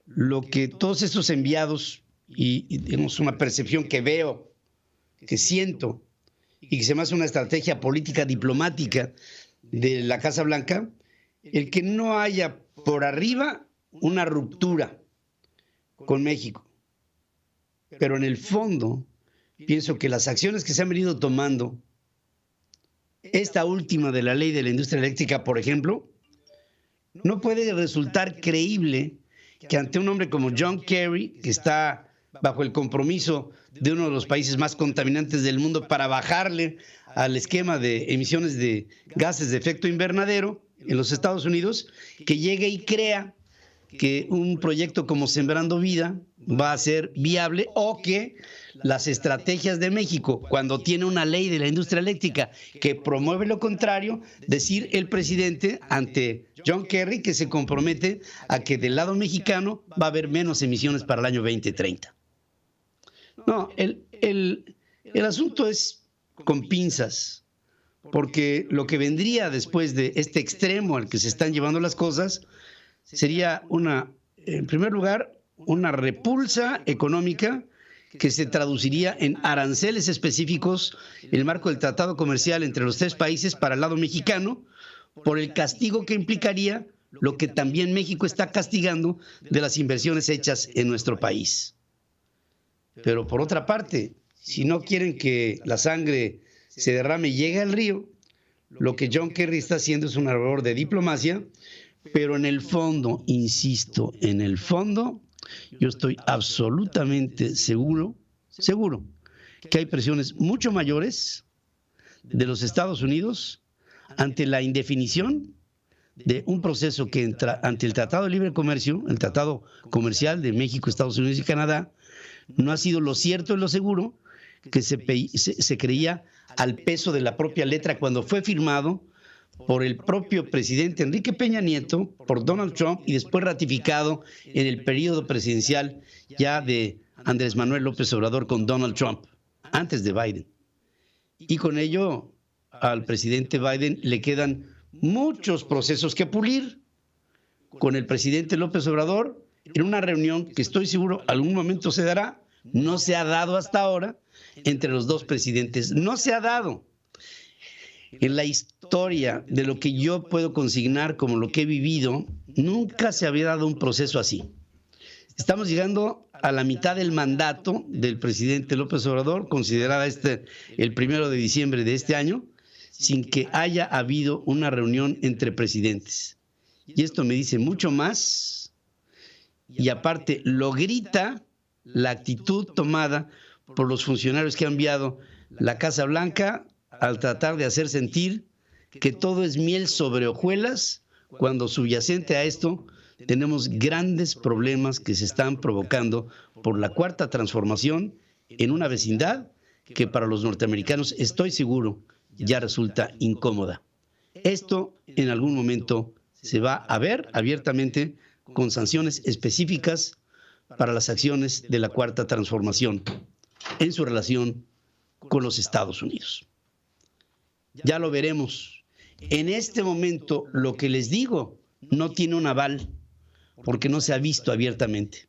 lo que todos estos enviados, y tenemos una percepción que veo, que siento, y que se me hace una estrategia política diplomática de la Casa Blanca, el que no haya por arriba una ruptura con México. Pero en el fondo, pienso que las acciones que se han venido tomando, esta última de la ley de la industria eléctrica, por ejemplo, no puede resultar creíble que ante un hombre como John Kerry, que está bajo el compromiso de uno de los países más contaminantes del mundo para bajarle al esquema de emisiones de gases de efecto invernadero en los Estados Unidos, que llegue y crea que un proyecto como Sembrando Vida va a ser viable, o que las estrategias de México, cuando tiene una ley de la industria eléctrica que promueve lo contrario, decir el presidente ante John Kerry que se compromete a que del lado mexicano va a haber menos emisiones para el año 2030. No, el asunto es con pinzas, porque lo que vendría después de este extremo al que se están llevando las cosas sería en primer lugar, una repulsa económica que se traduciría en aranceles específicos en el marco del tratado comercial entre los tres países para el lado mexicano, por el castigo que implicaría lo que también México está castigando de las inversiones hechas en nuestro país. Pero por otra parte, si no quieren que la sangre se derrame y llegue al río, lo que John Kerry está haciendo es una labor de diplomacia, pero en el fondo, insisto, en el fondo, yo estoy absolutamente seguro que hay presiones mucho mayores de los Estados Unidos ante la indefinición de un proceso que entra ante el Tratado de Libre Comercio, el Tratado Comercial de México, Estados Unidos y Canadá, no ha sido lo cierto y lo seguro que se creía al peso de la propia letra cuando fue firmado por el propio presidente Enrique Peña Nieto, por Donald Trump y después ratificado en el periodo presidencial ya de Andrés Manuel López Obrador con Donald Trump, antes de Biden. Y con ello al presidente Biden le quedan muchos procesos que pulir. Con el presidente López Obrador, en una reunión que estoy seguro algún momento se dará, no se ha dado hasta ahora entre los dos presidentes, no se ha dado. En la historia de lo que yo puedo consignar como lo que he vivido, nunca se había dado un proceso así. Estamos llegando a la mitad del mandato del presidente López Obrador, considerada el 1 de diciembre de este año, sin que haya habido una reunión entre presidentes. Y esto me dice mucho más, y aparte lo grita la actitud tomada por los funcionarios que ha enviado la Casa Blanca al tratar de hacer sentir que todo es miel sobre hojuelas, cuando subyacente a esto tenemos grandes problemas que se están provocando por la cuarta transformación en una vecindad que para los norteamericanos, estoy seguro, ya resulta incómoda. Esto en algún momento se va a ver abiertamente con sanciones específicas para las acciones de la cuarta transformación en su relación con los Estados Unidos. Ya lo veremos. En este momento, lo que les digo no tiene un aval, porque no se ha visto abiertamente.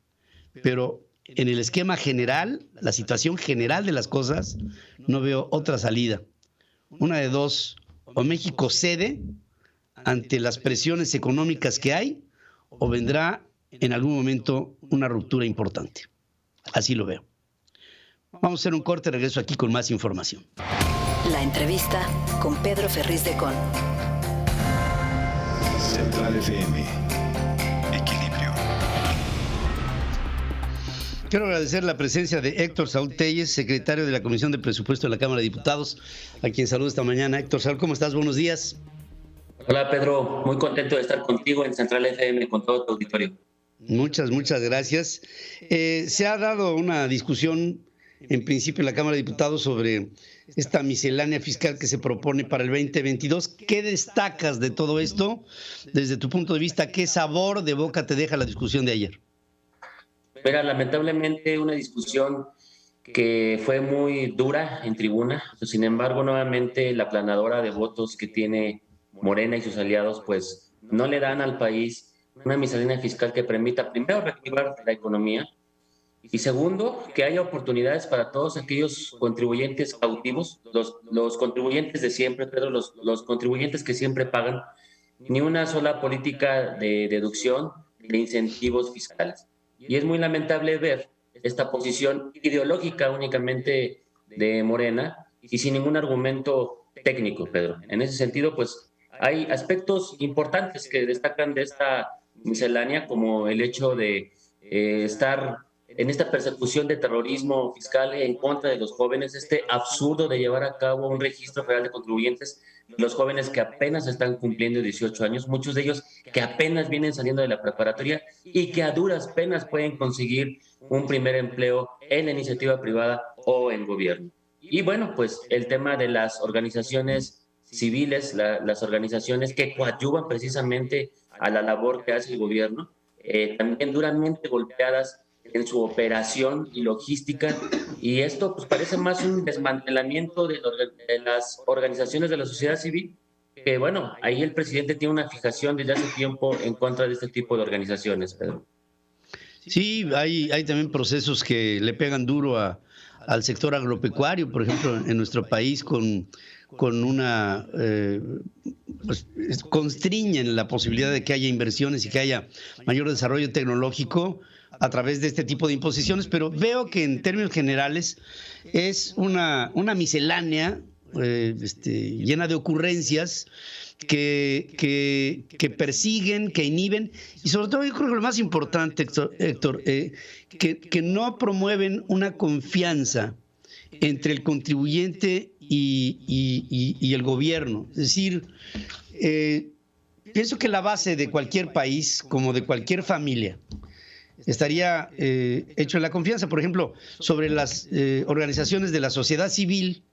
Pero en el esquema general, la situación general de las cosas, no veo otra salida. Una de dos, o México cede ante las presiones económicas que hay, o vendrá en algún momento una ruptura importante. Así lo veo. Vamos a hacer un corte, regreso aquí con más información. La entrevista con Pedro Ferriz de Con. Central FM. Equilibrio. Quiero agradecer la presencia de Héctor Saúl Telles, secretario de la Comisión de Presupuesto de la Cámara de Diputados, a quien saludo esta mañana. Héctor Saúl, ¿cómo estás? Buenos días. Hola Pedro, muy contento de estar contigo en Central FM con todo tu auditorio. Muchas gracias. Se ha dado una discusión en principio en la Cámara de Diputados sobre esta miscelánea fiscal que se propone para el 2022. ¿Qué destacas de todo esto? Desde tu punto de vista, ¿qué sabor de boca te deja la discusión de ayer? Era lamentablemente una discusión que fue muy dura en tribuna. Sin embargo, nuevamente la aplanadora de votos que tiene Morena y sus aliados, pues no le dan al país una miscelánea fiscal que permita, primero, reactivar la economía, y segundo, que haya oportunidades para todos aquellos contribuyentes cautivos, los contribuyentes de siempre, Pedro, los contribuyentes que siempre pagan, ni una sola política de deducción, de incentivos fiscales. Y es muy lamentable ver esta posición ideológica únicamente de Morena y sin ningún argumento técnico, Pedro. En ese sentido, pues hay aspectos importantes que destacan de esta miscelánea, como el hecho de estar en esta persecución de terrorismo fiscal en contra de los jóvenes, este absurdo de llevar a cabo un registro federal de contribuyentes, los jóvenes que apenas están cumpliendo 18 años, muchos de ellos que apenas vienen saliendo de la preparatoria y que a duras penas pueden conseguir un primer empleo en la iniciativa privada o en gobierno. Y bueno, pues el tema de las organizaciones civiles, las organizaciones que coadyuvan precisamente a la labor que hace el gobierno, también duramente golpeadas en su operación y logística, y esto pues parece más un desmantelamiento de las organizaciones de la sociedad civil, que bueno, ahí el presidente tiene una fijación desde hace tiempo en contra de este tipo de organizaciones, Pedro. Sí, hay también procesos que le pegan duro al sector agropecuario, por ejemplo, en nuestro país con una pues, constriñen la posibilidad de que haya inversiones y que haya mayor desarrollo tecnológico a través de este tipo de imposiciones, pero veo que en términos generales es una miscelánea llena de ocurrencias que persiguen, que inhiben, y sobre todo yo creo que lo más importante, Héctor, que no promueven una confianza entre el contribuyente y el gobierno. Es decir, pienso que la base de cualquier país, como de cualquier familia, estaría hecho en la confianza. Por ejemplo, sobre las organizaciones de la sociedad civil,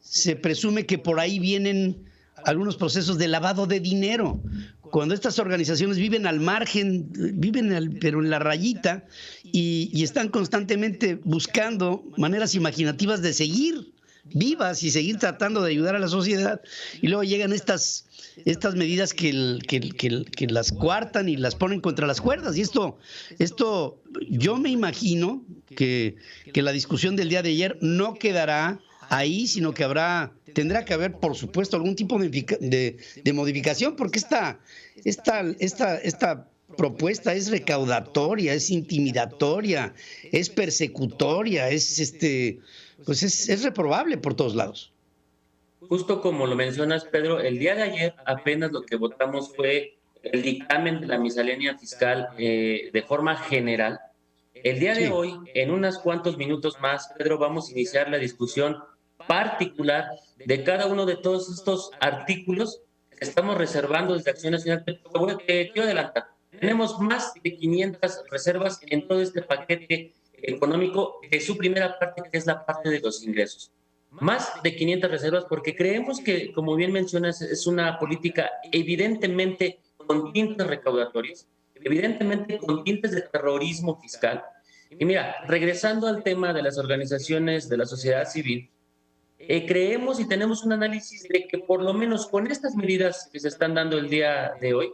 se presume que por ahí vienen algunos procesos de lavado de dinero. Cuando estas organizaciones viven al margen, pero en la rayita, y están constantemente buscando maneras imaginativas de seguir vivas y seguir tratando de ayudar a la sociedad, y luego llegan estas medidas que las coartan y las ponen contra las cuerdas. Y esto yo me imagino que la discusión del día de ayer no quedará ahí, sino que tendrá que haber, por supuesto, algún tipo de modificación, porque esta propuesta es recaudatoria, es intimidatoria, es persecutoria, es reprobable por todos lados. Justo como lo mencionas, Pedro, el día de ayer apenas lo que votamos fue el dictamen de la miscelánea fiscal de forma general. El día de hoy, en unos cuantos minutos más, Pedro, vamos a iniciar la discusión particular de cada uno de todos estos artículos que estamos reservando desde Acción Nacional. Quiero adelantar, tenemos más de 500 reservas en todo este paquete económico, de su primera parte, que es la parte de los ingresos. Más de 500 reservas, porque creemos que, como bien mencionas, es una política evidentemente con tintes recaudatorios, evidentemente con tintes de terrorismo fiscal. Y mira, regresando al tema de las organizaciones de la sociedad civil, creemos y tenemos un análisis de que por lo menos con estas medidas que se están dando el día de hoy,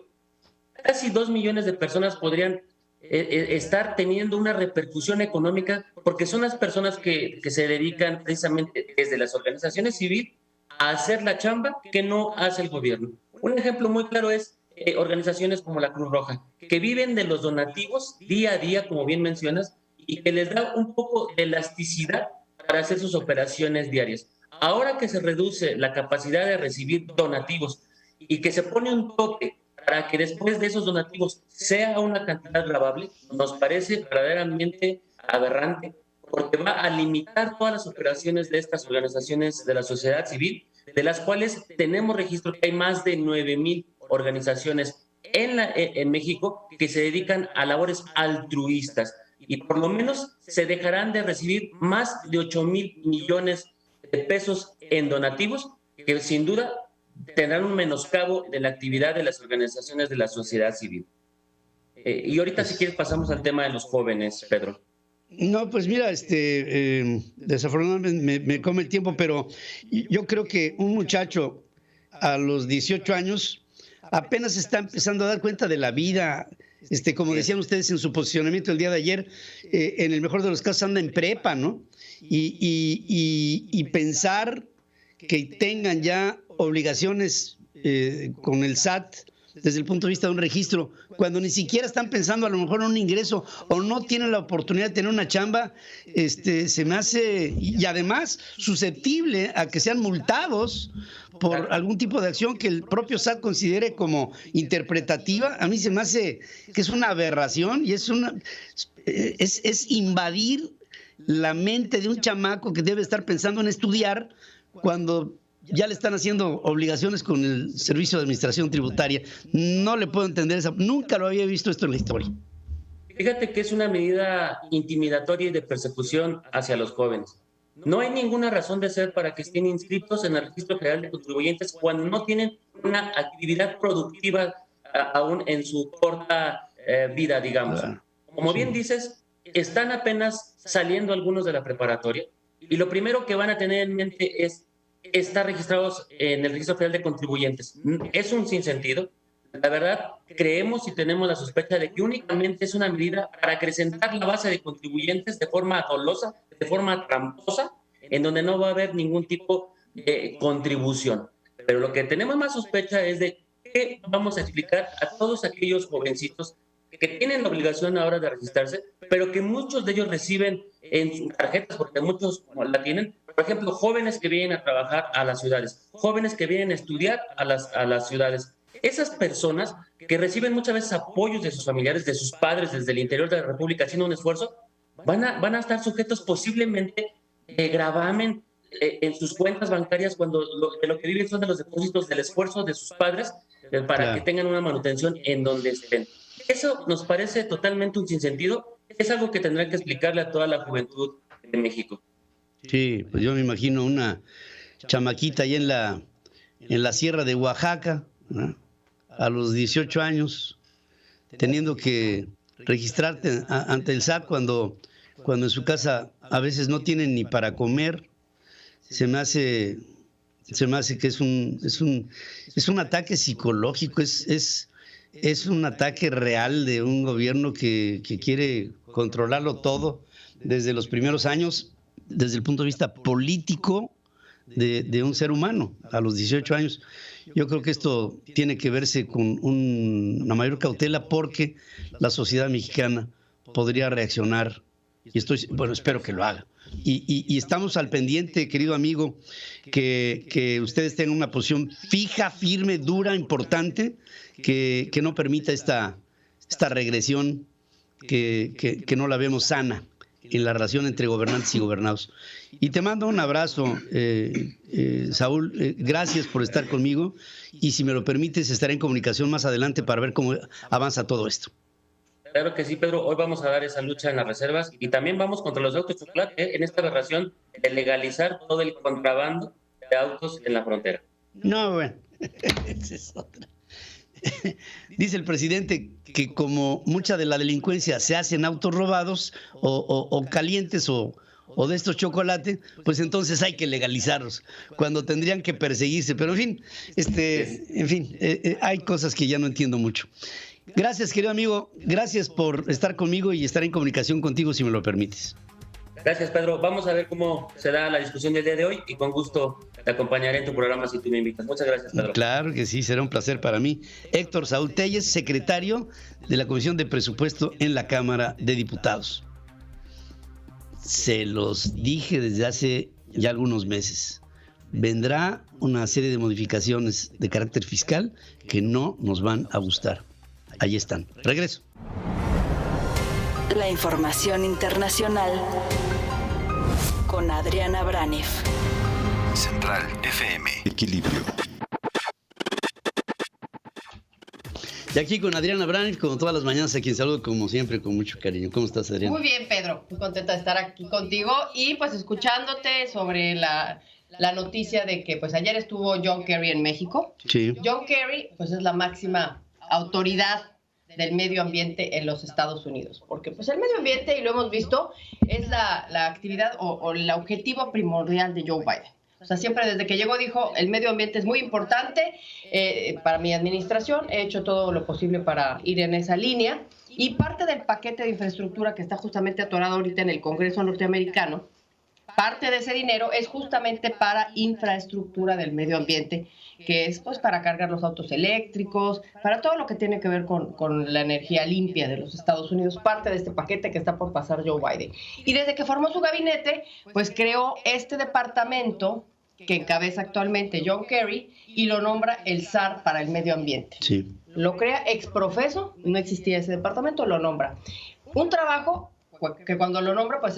casi 2 millones de personas podrían estar teniendo una repercusión económica, porque son las personas que se dedican precisamente desde las organizaciones civiles a hacer la chamba que no hace el gobierno. Un ejemplo muy claro es organizaciones como la Cruz Roja, que viven de los donativos día a día, como bien mencionas, y que les da un poco de elasticidad para hacer sus operaciones diarias. Ahora que se reduce la capacidad de recibir donativos y que se pone un tope para que después de esos donativos sea una cantidad gravable, nos parece verdaderamente aberrante, porque va a limitar todas las operaciones de estas organizaciones de la sociedad civil, de las cuales tenemos registro que hay más de 9,000 organizaciones en México que se dedican a labores altruistas, y por lo menos se dejarán de recibir más de 8,000 millones de pesos en donativos, que sin duda tendrán un menoscabo de la actividad de las organizaciones de la sociedad civil. Y ahorita, si quieres, pasamos al tema de los jóvenes, Pedro. No, pues mira, desafortunadamente me come el tiempo, pero yo creo que un muchacho a los 18 años apenas está empezando a dar cuenta de la vida. Como decían ustedes en su posicionamiento el día de ayer, en el mejor de los casos anda en prepa, ¿no? Y pensar que tengan ya obligaciones con el SAT desde el punto de vista de un registro, cuando ni siquiera están pensando a lo mejor en un ingreso o no tienen la oportunidad de tener una chamba, se me hace, y además susceptible a que sean multados por algún tipo de acción que el propio SAT considere como interpretativa. A mí se me hace que es una aberración y es invadir la mente de un chamaco que debe estar pensando en estudiar cuando ya le están haciendo obligaciones con el Servicio de Administración Tributaria. No le puedo entender eso. Nunca lo había visto esto en la historia. Fíjate que es una medida intimidatoria y de persecución hacia los jóvenes. No hay ninguna razón de ser para que estén inscritos en el Registro Federal de Contribuyentes cuando no tienen una actividad productiva aún en su corta vida, digamos. Como bien dices, están apenas saliendo algunos de la preparatoria y lo primero que van a tener en mente es estar registrados en el Registro Federal de Contribuyentes. Es un sinsentido. La verdad, creemos y tenemos la sospecha de que únicamente es una medida para acrecentar la base de contribuyentes de forma dolosa, de forma tramposa, en donde no va a haber ningún tipo de contribución. Pero lo que tenemos más sospecha es de qué vamos a explicar a todos aquellos jovencitos que tienen la obligación ahora de registrarse, pero que muchos de ellos reciben en sus tarjetas, porque muchos la tienen. Por ejemplo, jóvenes que vienen a trabajar a las ciudades, jóvenes que vienen a estudiar a las ciudades. Esas personas que reciben muchas veces apoyos de sus familiares, de sus padres desde el interior de la República haciendo un esfuerzo, van a estar sujetos posiblemente de gravamen en sus cuentas bancarias cuando de lo que viven son de los depósitos del esfuerzo de sus padres para que tengan una manutención en donde estén. Eso nos parece totalmente un sinsentido. Es algo que tendrán que explicarle a toda la juventud de México. Sí, pues yo me imagino una chamaquita ahí en la sierra de Oaxaca, ¿no? A los 18 años, teniendo que registrarte ante el SAT cuando en su casa a veces no tienen ni para comer. Se me hace que es un ataque psicológico, es un ataque real de un gobierno que quiere controlarlo todo desde los primeros años, desde el punto de vista político de un ser humano a los 18 años. Yo creo que esto tiene que verse con una mayor cautela porque la sociedad mexicana podría reaccionar y espero que lo haga. Y estamos al pendiente, querido amigo, que ustedes tengan una posición fija, firme, dura, importante, que no permita esta regresión que no la vemos sana en la relación entre gobernantes y gobernados. Y te mando un abrazo, Saúl, gracias por estar conmigo y si me lo permites estaré en comunicación más adelante para ver cómo avanza todo esto. Claro que sí, Pedro, hoy vamos a dar esa lucha en las reservas y también vamos contra los autos de chocolate, en esta aberración de legalizar todo el contrabando de autos en la frontera. No, bueno, esa es otra. Dice el presidente que como mucha de la delincuencia se hace en autos robados o calientes o de estos chocolates, pues entonces hay que legalizarlos, cuando tendrían que perseguirse. Pero en fin, hay cosas que ya no entiendo mucho. Gracias, querido amigo, gracias por estar conmigo y estar en comunicación contigo, si me lo permites. Gracias, Pedro. Vamos a ver cómo se da la discusión del día de hoy y con gusto te acompañaré en tu programa si tú me invitas. Muchas gracias, Pedro. Claro que sí, será un placer para mí. Héctor Saúl Telles, secretario de la Comisión de Presupuesto en la Cámara de Diputados. Se los dije desde hace ya algunos meses. Vendrá una serie de modificaciones de carácter fiscal que no nos van a gustar. Ahí están. Regreso. La información internacional con Adriana Braniff. Central FM. Equilibrio. Y aquí con Adriana Braniff, como todas las mañanas, a quien saludo como siempre con mucho cariño. ¿Cómo estás, Adriana? Muy bien, Pedro. Muy contenta de estar aquí contigo y pues escuchándote sobre la noticia de que pues ayer estuvo John Kerry en México. Sí. John Kerry pues es la máxima autoridad del medio ambiente en los Estados Unidos, porque pues el medio ambiente, y lo hemos visto, es la actividad o el objetivo primordial de Joe Biden. O sea, siempre desde que llegó dijo, el medio ambiente es muy importante para mi administración, he hecho todo lo posible para ir en esa línea, y parte del paquete de infraestructura que está justamente atorado ahorita en el Congreso norteamericano, parte de ese dinero es justamente para infraestructura del medio ambiente, que es pues para cargar los autos eléctricos, para todo lo que tiene que ver con la energía limpia de los Estados Unidos, parte de este paquete que está por pasar Joe Biden. Y desde que formó su gabinete, pues creó este departamento que encabeza actualmente John Kerry y lo nombra el zar para el medio ambiente. Sí. Lo crea exprofeso, no existía ese departamento, lo nombra. Un trabajo que cuando lo nombra, pues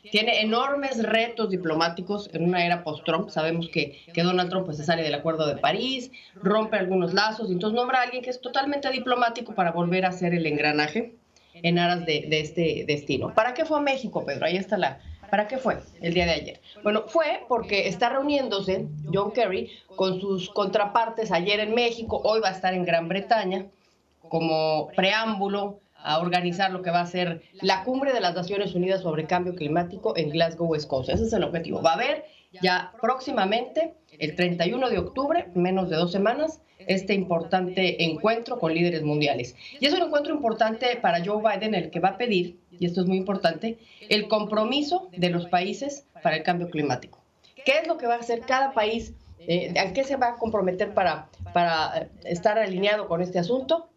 tiene enormes retos diplomáticos en una era post-Trump. Sabemos que Donald Trump pues, se sale del Acuerdo de París, rompe algunos lazos, y entonces nombra a alguien que es totalmente diplomático para volver a hacer el engranaje en aras de este destino. ¿Para qué fue a México, Pedro? Ahí está ¿Para qué fue el día de ayer? Bueno, fue porque está reuniéndose John Kerry con sus contrapartes ayer en México, hoy va a estar en Gran Bretaña como preámbulo a organizar lo que va a ser la cumbre de las Naciones Unidas sobre Cambio Climático en Glasgow, Escocia. Ese es el objetivo. Va a haber ya próximamente, el 31 de octubre, menos de 2 semanas, este importante encuentro con líderes mundiales. Y es un encuentro importante para Joe Biden, el que va a pedir, y esto es muy importante, el compromiso de los países para el cambio climático. ¿Qué es lo que va a hacer cada país? ¿A qué se va a comprometer para estar alineado con este asunto?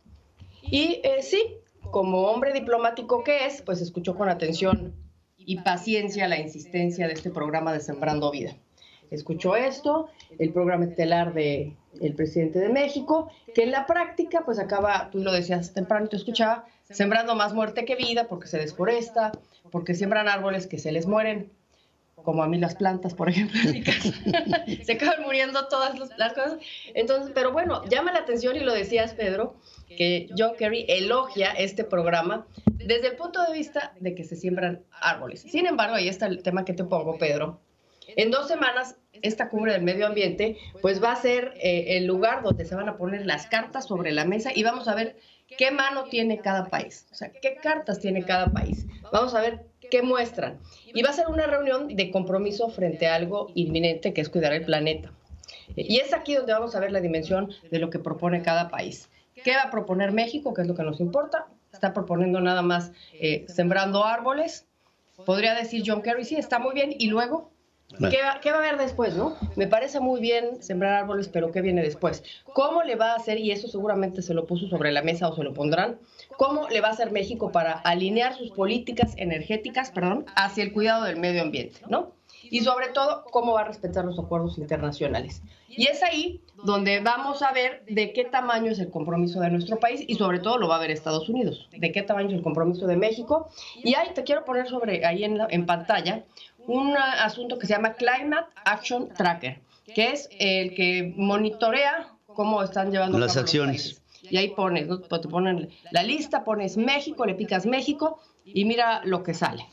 Y sí, como hombre diplomático que es, pues escuchó con atención y paciencia la insistencia de este programa de Sembrando Vida. Escuchó esto, el programa estelar del presidente de México, que en la práctica pues acaba, tú lo decías temprano, te escuchaba, sembrando más muerte que vida porque se desforesta, porque siembran árboles que se les mueren como a mí las plantas, por ejemplo, en mi casa. Se acaban muriendo todas las cosas. Entonces, pero bueno, llama la atención, y lo decías, Pedro, que John Kerry elogia este programa desde el punto de vista de que se siembran árboles. Sin embargo, ahí está el tema que te pongo, Pedro. En 2 semanas, esta cumbre del medio ambiente, pues va a ser el lugar donde se van a poner las cartas sobre la mesa y vamos a ver qué mano tiene cada país. O sea, qué cartas tiene cada país. Vamos a ver qué muestran. Y va a ser una reunión de compromiso frente a algo inminente, que es cuidar el planeta. Y es aquí donde vamos a ver la dimensión de lo que propone cada país. ¿Qué va a proponer México? ¿Qué es lo que nos importa? Está proponiendo nada más sembrando árboles. Podría decir John Kerry, sí, está muy bien. Y luego, ¿qué va a haber después, no? Me parece muy bien sembrar árboles, pero ¿qué viene después? ¿Cómo le va a hacer, y eso seguramente se lo puso sobre la mesa o se lo pondrán, cómo le va a hacer México para alinear sus políticas energéticas, hacia el cuidado del medio ambiente, ¿no? Y sobre todo, cómo va a respetar los acuerdos internacionales. Y es ahí donde vamos a ver de qué tamaño es el compromiso de nuestro país, y sobre todo lo va a ver Estados Unidos, de qué tamaño es el compromiso de México. Y ahí te quiero poner ahí en pantalla un asunto que se llama Climate Action Tracker, que es el que monitorea cómo están llevando las acciones. Y ahí pones, ¿no? Te ponen la lista, pones México, le picas México y mira lo que sale.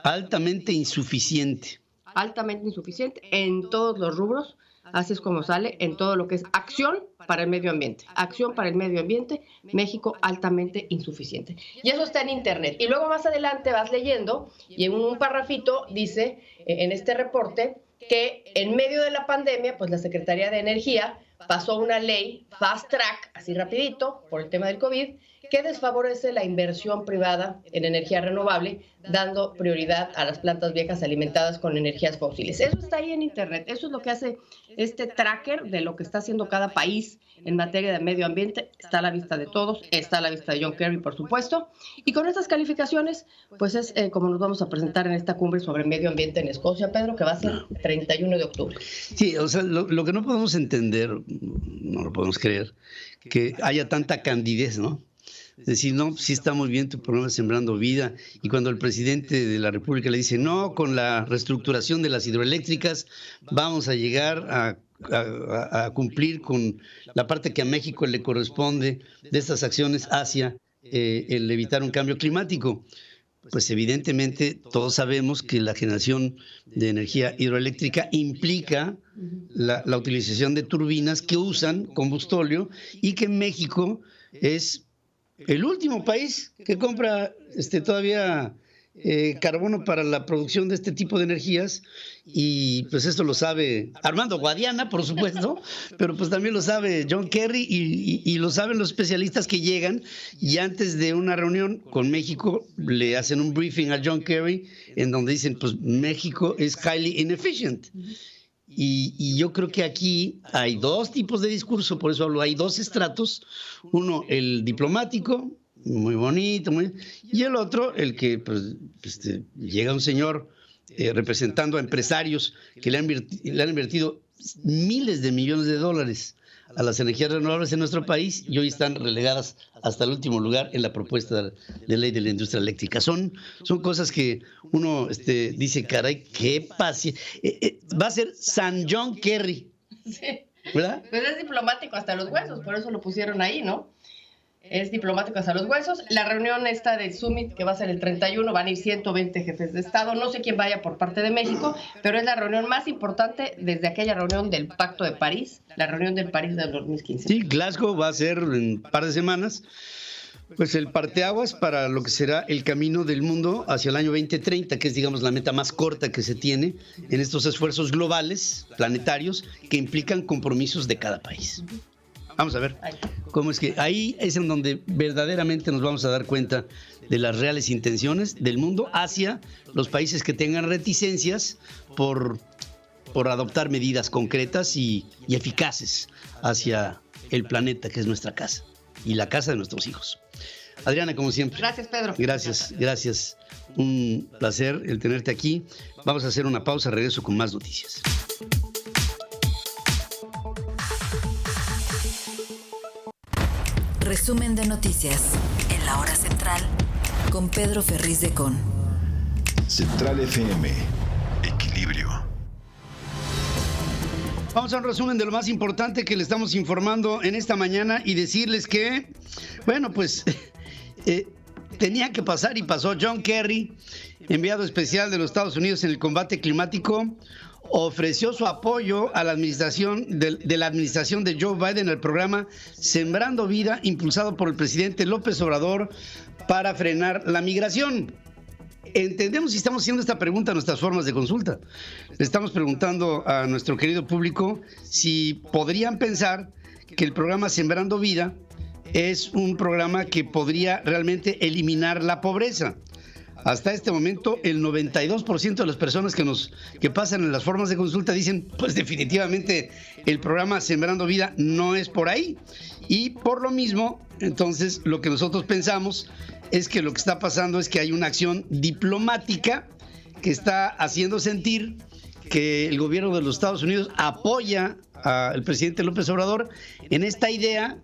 Altamente insuficiente. Altamente insuficiente en todos los rubros. Así es como sale en todo lo que es acción para el medio ambiente. Acción para el medio ambiente, México altamente insuficiente. Y eso está en internet. Y luego más adelante vas leyendo y en un parrafito dice en este reporte que en medio de la pandemia, pues la Secretaría de Energía pasó una ley fast track, así rapidito, por el tema del COVID, que desfavorece la inversión privada en energía renovable, dando prioridad a las plantas viejas alimentadas con energías fósiles. Eso está ahí en internet. Eso es lo que hace este tracker de lo que está haciendo cada país en materia de medio ambiente. Está a la vista de todos, está a la vista de John Kerry, por supuesto. Y con estas calificaciones, pues es como nos vamos a presentar en esta cumbre sobre medio ambiente en Escocia, Pedro, que va a ser el 31 de octubre. Sí, o sea, lo que no podemos entender, no lo podemos creer, que haya tanta candidez, ¿no? Es decir, no, sí está muy bien tu programa Sembrando Vida, y cuando el presidente de la República le dice, no, con la reestructuración de las hidroeléctricas vamos a llegar a cumplir con la parte que a México le corresponde de estas acciones hacia el evitar un cambio climático. Pues evidentemente todos sabemos que la generación de energía hidroeléctrica implica la utilización de turbinas que usan combustóleo, y que México es el último país que compra todavía carbono para la producción de este tipo de energías. Y pues esto lo sabe Armando Guadiana, por supuesto, pero pues también lo sabe John Kerry y lo saben los especialistas que llegan, y antes de una reunión con México le hacen un briefing a John Kerry en donde dicen, pues México es highly inefficient. Y yo creo que aquí hay 2 tipos de discurso, por eso hablo, hay 2 estratos. Uno, el diplomático, muy bonito, y el otro, el que pues, llega un señor representando a empresarios que le han invertido miles de millones de dólares a las energías renovables en nuestro país, y hoy están relegadas hasta el último lugar en la propuesta de ley de la industria eléctrica. Son cosas que uno dice, caray, qué pase. Va a ser San John Kerry. Sí. ¿Verdad? Pues es diplomático hasta los huesos, por eso lo pusieron ahí, ¿no? Es diplomático hasta los huesos. La reunión esta del Summit, que va a ser el 31, van a ir 120 jefes de Estado. No sé quién vaya por parte de México, pero es la reunión más importante desde aquella reunión del Pacto de París, la reunión del París del 2015. Sí, Glasgow va a ser en un par de semanas, pues el parteaguas para lo que será el camino del mundo hacia el año 2030, que es, digamos, la meta más corta que se tiene en estos esfuerzos globales, planetarios, que implican compromisos de cada país. Vamos a ver cómo es que ahí es en donde verdaderamente nos vamos a dar cuenta de las reales intenciones del mundo hacia los países que tengan reticencias por adoptar medidas concretas y eficaces hacia el planeta, que es nuestra casa y la casa de nuestros hijos. Adriana, como siempre. Gracias, Pedro. Gracias. Un placer el tenerte aquí. Vamos a hacer una pausa, regreso con más noticias. Resumen de noticias en la hora central con Pedro Ferriz de Con. Central FM. Equilibrio. Vamos a un resumen de lo más importante que le estamos informando en esta mañana y decirles que, bueno, pues tenía que pasar y pasó. John Kerry, enviado especial de los Estados Unidos en el combate climático, ofreció su apoyo a la administración de la administración de Joe Biden al programa Sembrando Vida, impulsado por el presidente López Obrador para frenar la migración. Entendemos y estamos haciendo esta pregunta a nuestras formas de consulta. Le estamos preguntando a nuestro querido público si podrían pensar que el programa Sembrando Vida es un programa que podría realmente eliminar la pobreza. Hasta este momento, el 92% de las personas que pasan en las formas de consulta dicen, pues definitivamente el programa Sembrando Vida no es por ahí. Y por lo mismo, entonces, lo que nosotros pensamos es que lo que está pasando es que hay una acción diplomática que está haciendo sentir que el gobierno de los Estados Unidos apoya al presidente López Obrador en esta idea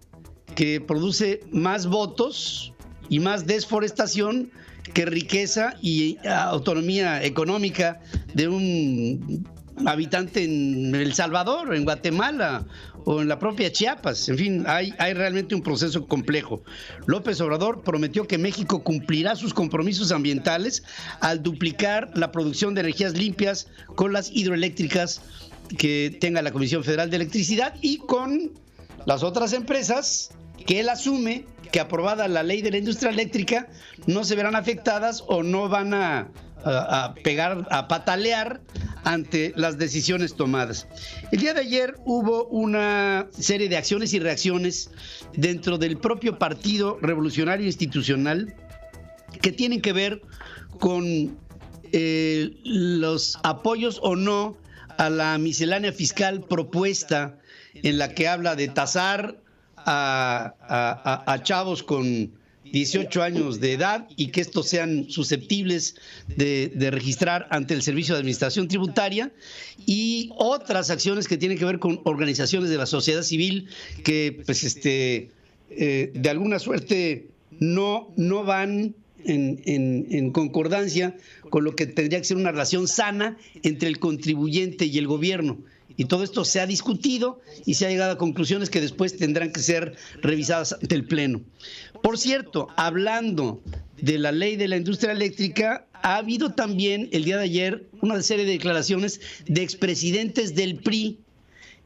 que produce más votos y más desforestación que riqueza y autonomía económica de un habitante en El Salvador, en Guatemala o en la propia Chiapas. En fin, hay realmente un proceso complejo. López Obrador prometió que México cumplirá sus compromisos ambientales al duplicar la producción de energías limpias con las hidroeléctricas que tenga la Comisión Federal de Electricidad y con las otras empresas que él asume que aprobada la ley de la industria eléctrica no se verán afectadas o no van a patalear ante las decisiones tomadas. El día de ayer hubo una serie de acciones y reacciones dentro del propio Partido Revolucionario Institucional que tienen que ver con los apoyos o no a la miscelánea fiscal propuesta, en la que habla de tasar a chavos con 18 años de edad y que estos sean susceptibles de registrar ante el Servicio de Administración Tributaria, y otras acciones que tienen que ver con organizaciones de la sociedad civil que pues de alguna suerte no van en concordancia con lo que tendría que ser una relación sana entre el contribuyente y el gobierno. Y todo esto se ha discutido y se ha llegado a conclusiones que después tendrán que ser revisadas ante el Pleno. Por cierto, hablando de la ley de la industria eléctrica, ha habido también el día de ayer una serie de declaraciones de expresidentes del PRI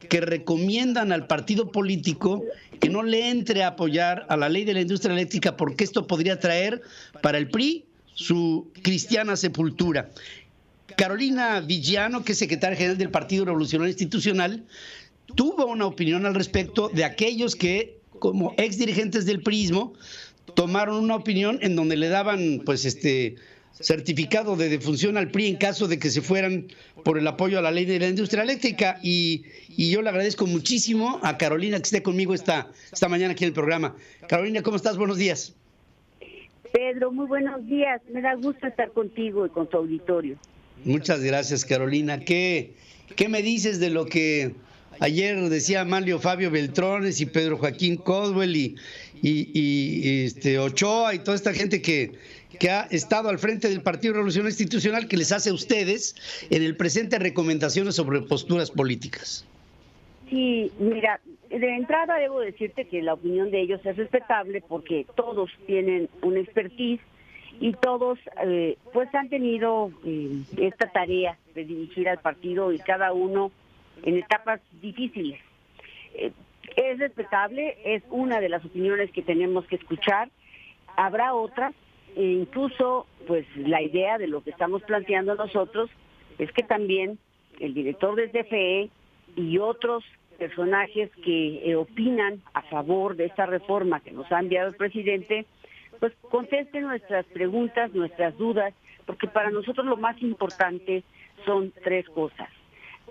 que recomiendan al partido político que no le entre a apoyar a la ley de la industria eléctrica porque esto podría traer para el PRI su cristiana sepultura. Carolina Villano, que es secretaria general del Partido Revolucionario Institucional, tuvo una opinión al respecto de aquellos que, como ex dirigentes del PRIismo, tomaron una opinión en donde le daban certificado de defunción al PRI en caso de que se fueran por el apoyo a la ley de la industria eléctrica. Y yo le agradezco muchísimo a Carolina que esté conmigo esta mañana aquí en el programa. Carolina, ¿cómo estás? Buenos días. Pedro, muy buenos días. Me da gusto estar contigo y con tu auditorio. Muchas gracias, Carolina. ¿Qué me dices de lo que ayer decía Manlio Fabio Beltrones y Pedro Joaquín Coswell y Ochoa y toda esta gente que ha estado al frente del Partido Revolucionario Institucional, que les hace a ustedes en el presente recomendaciones sobre posturas políticas? Sí, mira, de entrada debo decirte que la opinión de ellos es respetable porque todos tienen una expertise y todos pues han tenido esta tarea de dirigir al partido y cada uno en etapas difíciles. Es respetable, es una de las opiniones que tenemos que escuchar. Habrá otras, incluso pues la idea de lo que estamos planteando nosotros es que también el director del CFE y otros personajes que opinan a favor de esta reforma que nos ha enviado el presidente, pues contesten nuestras preguntas, nuestras dudas, porque para nosotros lo más importante son tres cosas.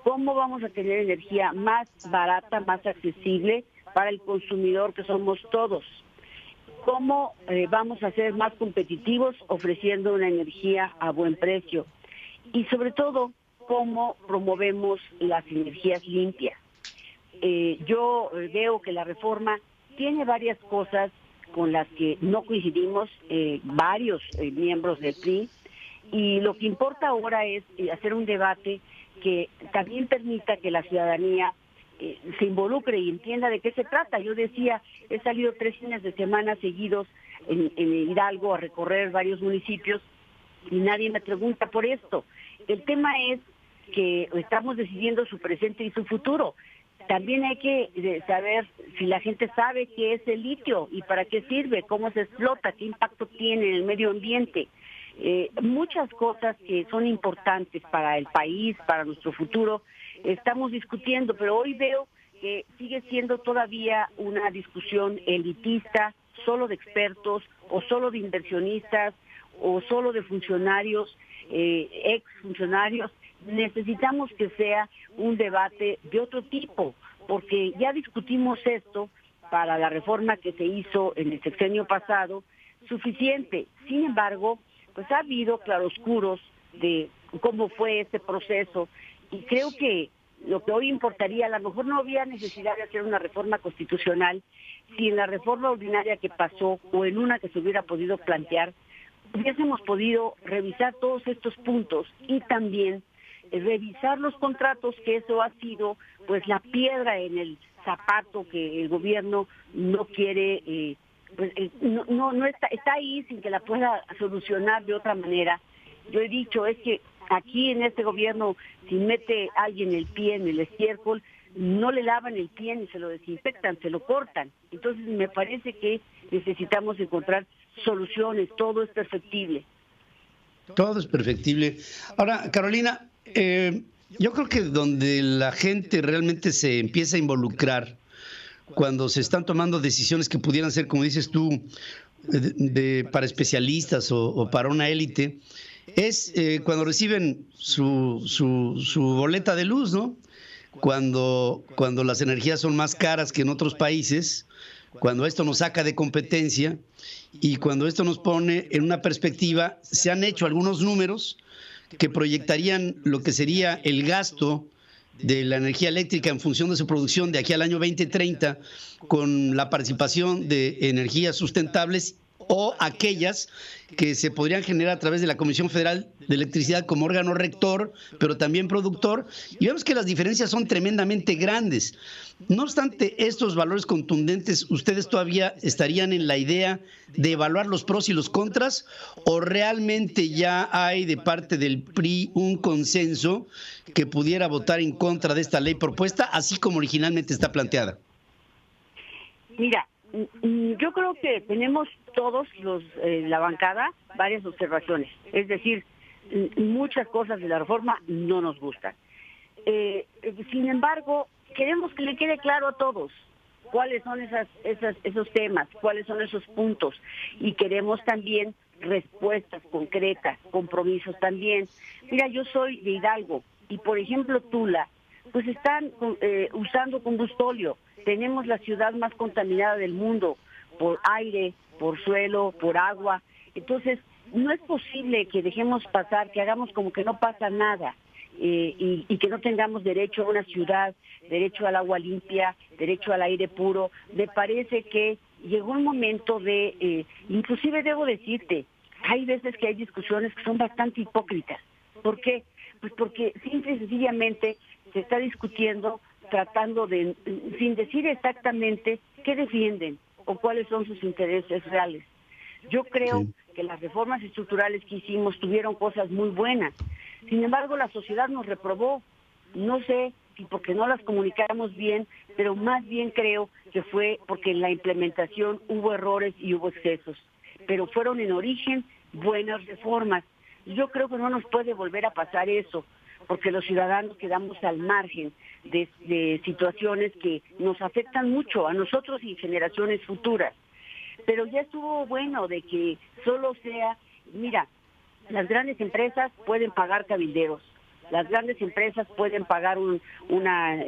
¿Cómo vamos a tener energía más barata, más accesible para el consumidor que somos todos? ¿Cómo vamos a ser más competitivos ofreciendo una energía a buen precio? Y sobre todo, ¿cómo promovemos las energías limpias? Yo veo que la reforma tiene varias cosas con las que no coincidimos varios miembros del PRI. Y lo que importa ahora es hacer un debate que también permita que la ciudadanía se involucre y entienda de qué se trata. Yo decía, he salido 3 fines de semana seguidos en Hidalgo a recorrer varios municipios y nadie me pregunta por esto. El tema es que estamos decidiendo su presente y su futuro. También hay que saber si la gente sabe qué es el litio y para qué sirve, cómo se explota, qué impacto tiene en el medio ambiente. Muchas cosas que son importantes para el país, para nuestro futuro, estamos discutiendo, pero hoy veo que sigue siendo todavía una discusión elitista, solo de expertos o solo de inversionistas o solo de funcionarios, exfuncionarios. Necesitamos que sea un debate de otro tipo, porque ya discutimos esto para la reforma que se hizo en el sexenio pasado, suficiente. Sin embargo, pues ha habido claroscuros de cómo fue este proceso y creo que lo que hoy importaría, a lo mejor no había necesidad de hacer una reforma constitucional si en la reforma ordinaria que pasó o en una que se hubiera podido plantear hubiésemos podido revisar todos estos puntos y también revisar los contratos, que eso ha sido pues la piedra en el zapato que el gobierno no quiere, no está ahí sin que la pueda solucionar de otra manera. Yo he dicho, es que aquí en este gobierno, si mete alguien el pie en el estiércol, no le lavan el pie ni se lo desinfectan, se lo cortan. Entonces me parece que necesitamos encontrar soluciones, todo es perfectible. Todo es perfectible. Ahora, Carolina, yo creo que donde la gente realmente se empieza a involucrar, cuando se están tomando decisiones que pudieran ser, como dices tú, para especialistas o para una élite, es cuando reciben su boleta de luz, ¿no? Cuando las energías son más caras que en otros países, cuando esto nos saca de competencia y cuando esto nos pone en una perspectiva, se han hecho algunos números que proyectarían lo que sería el gasto de la energía eléctrica en función de su producción de aquí al año 2030 con la participación de energías sustentables o aquellas que se podrían generar a través de la Comisión Federal de Electricidad como órgano rector, pero también productor, y vemos que las diferencias son tremendamente grandes. No obstante estos valores contundentes, ¿ustedes todavía estarían en la idea de evaluar los pros y los contras, o realmente ya hay de parte del PRI un consenso que pudiera votar en contra de esta ley propuesta, así como originalmente está planteada? Mira, yo creo que tenemos todos la bancada varias observaciones, es decir, muchas cosas de la reforma no nos gustan. Sin embargo, queremos que le quede claro a todos cuáles son esos temas, cuáles son esos puntos, y queremos también respuestas concretas, compromisos también. Mira, yo soy de Hidalgo y, por ejemplo, Tula, pues están usando combustóleo. Tenemos la ciudad más contaminada del mundo por aire, por suelo, por agua. Entonces, no es posible que dejemos pasar, que hagamos como que no pasa nada y que no tengamos derecho a una ciudad, derecho al agua limpia, derecho al aire puro. Me parece que llegó un momento de, inclusive debo decirte, hay veces que hay discusiones que son bastante hipócritas. ¿Por qué? Pues porque simple y sencillamente se está discutiendo tratando de, sin decir exactamente qué defienden o cuáles son sus intereses reales. Yo creo que las reformas estructurales que hicimos tuvieron cosas muy buenas. Sin embargo, la sociedad nos reprobó. No sé si porque no las comunicamos bien, pero más bien creo que fue porque en la implementación hubo errores y hubo excesos. Pero fueron en origen buenas reformas. Yo creo que no nos puede volver a pasar eso, porque los ciudadanos quedamos al margen de situaciones que nos afectan mucho a nosotros y generaciones futuras. Pero ya estuvo bueno de que solo sea, mira, las grandes empresas pueden pagar cabilderos, las grandes empresas pueden pagar una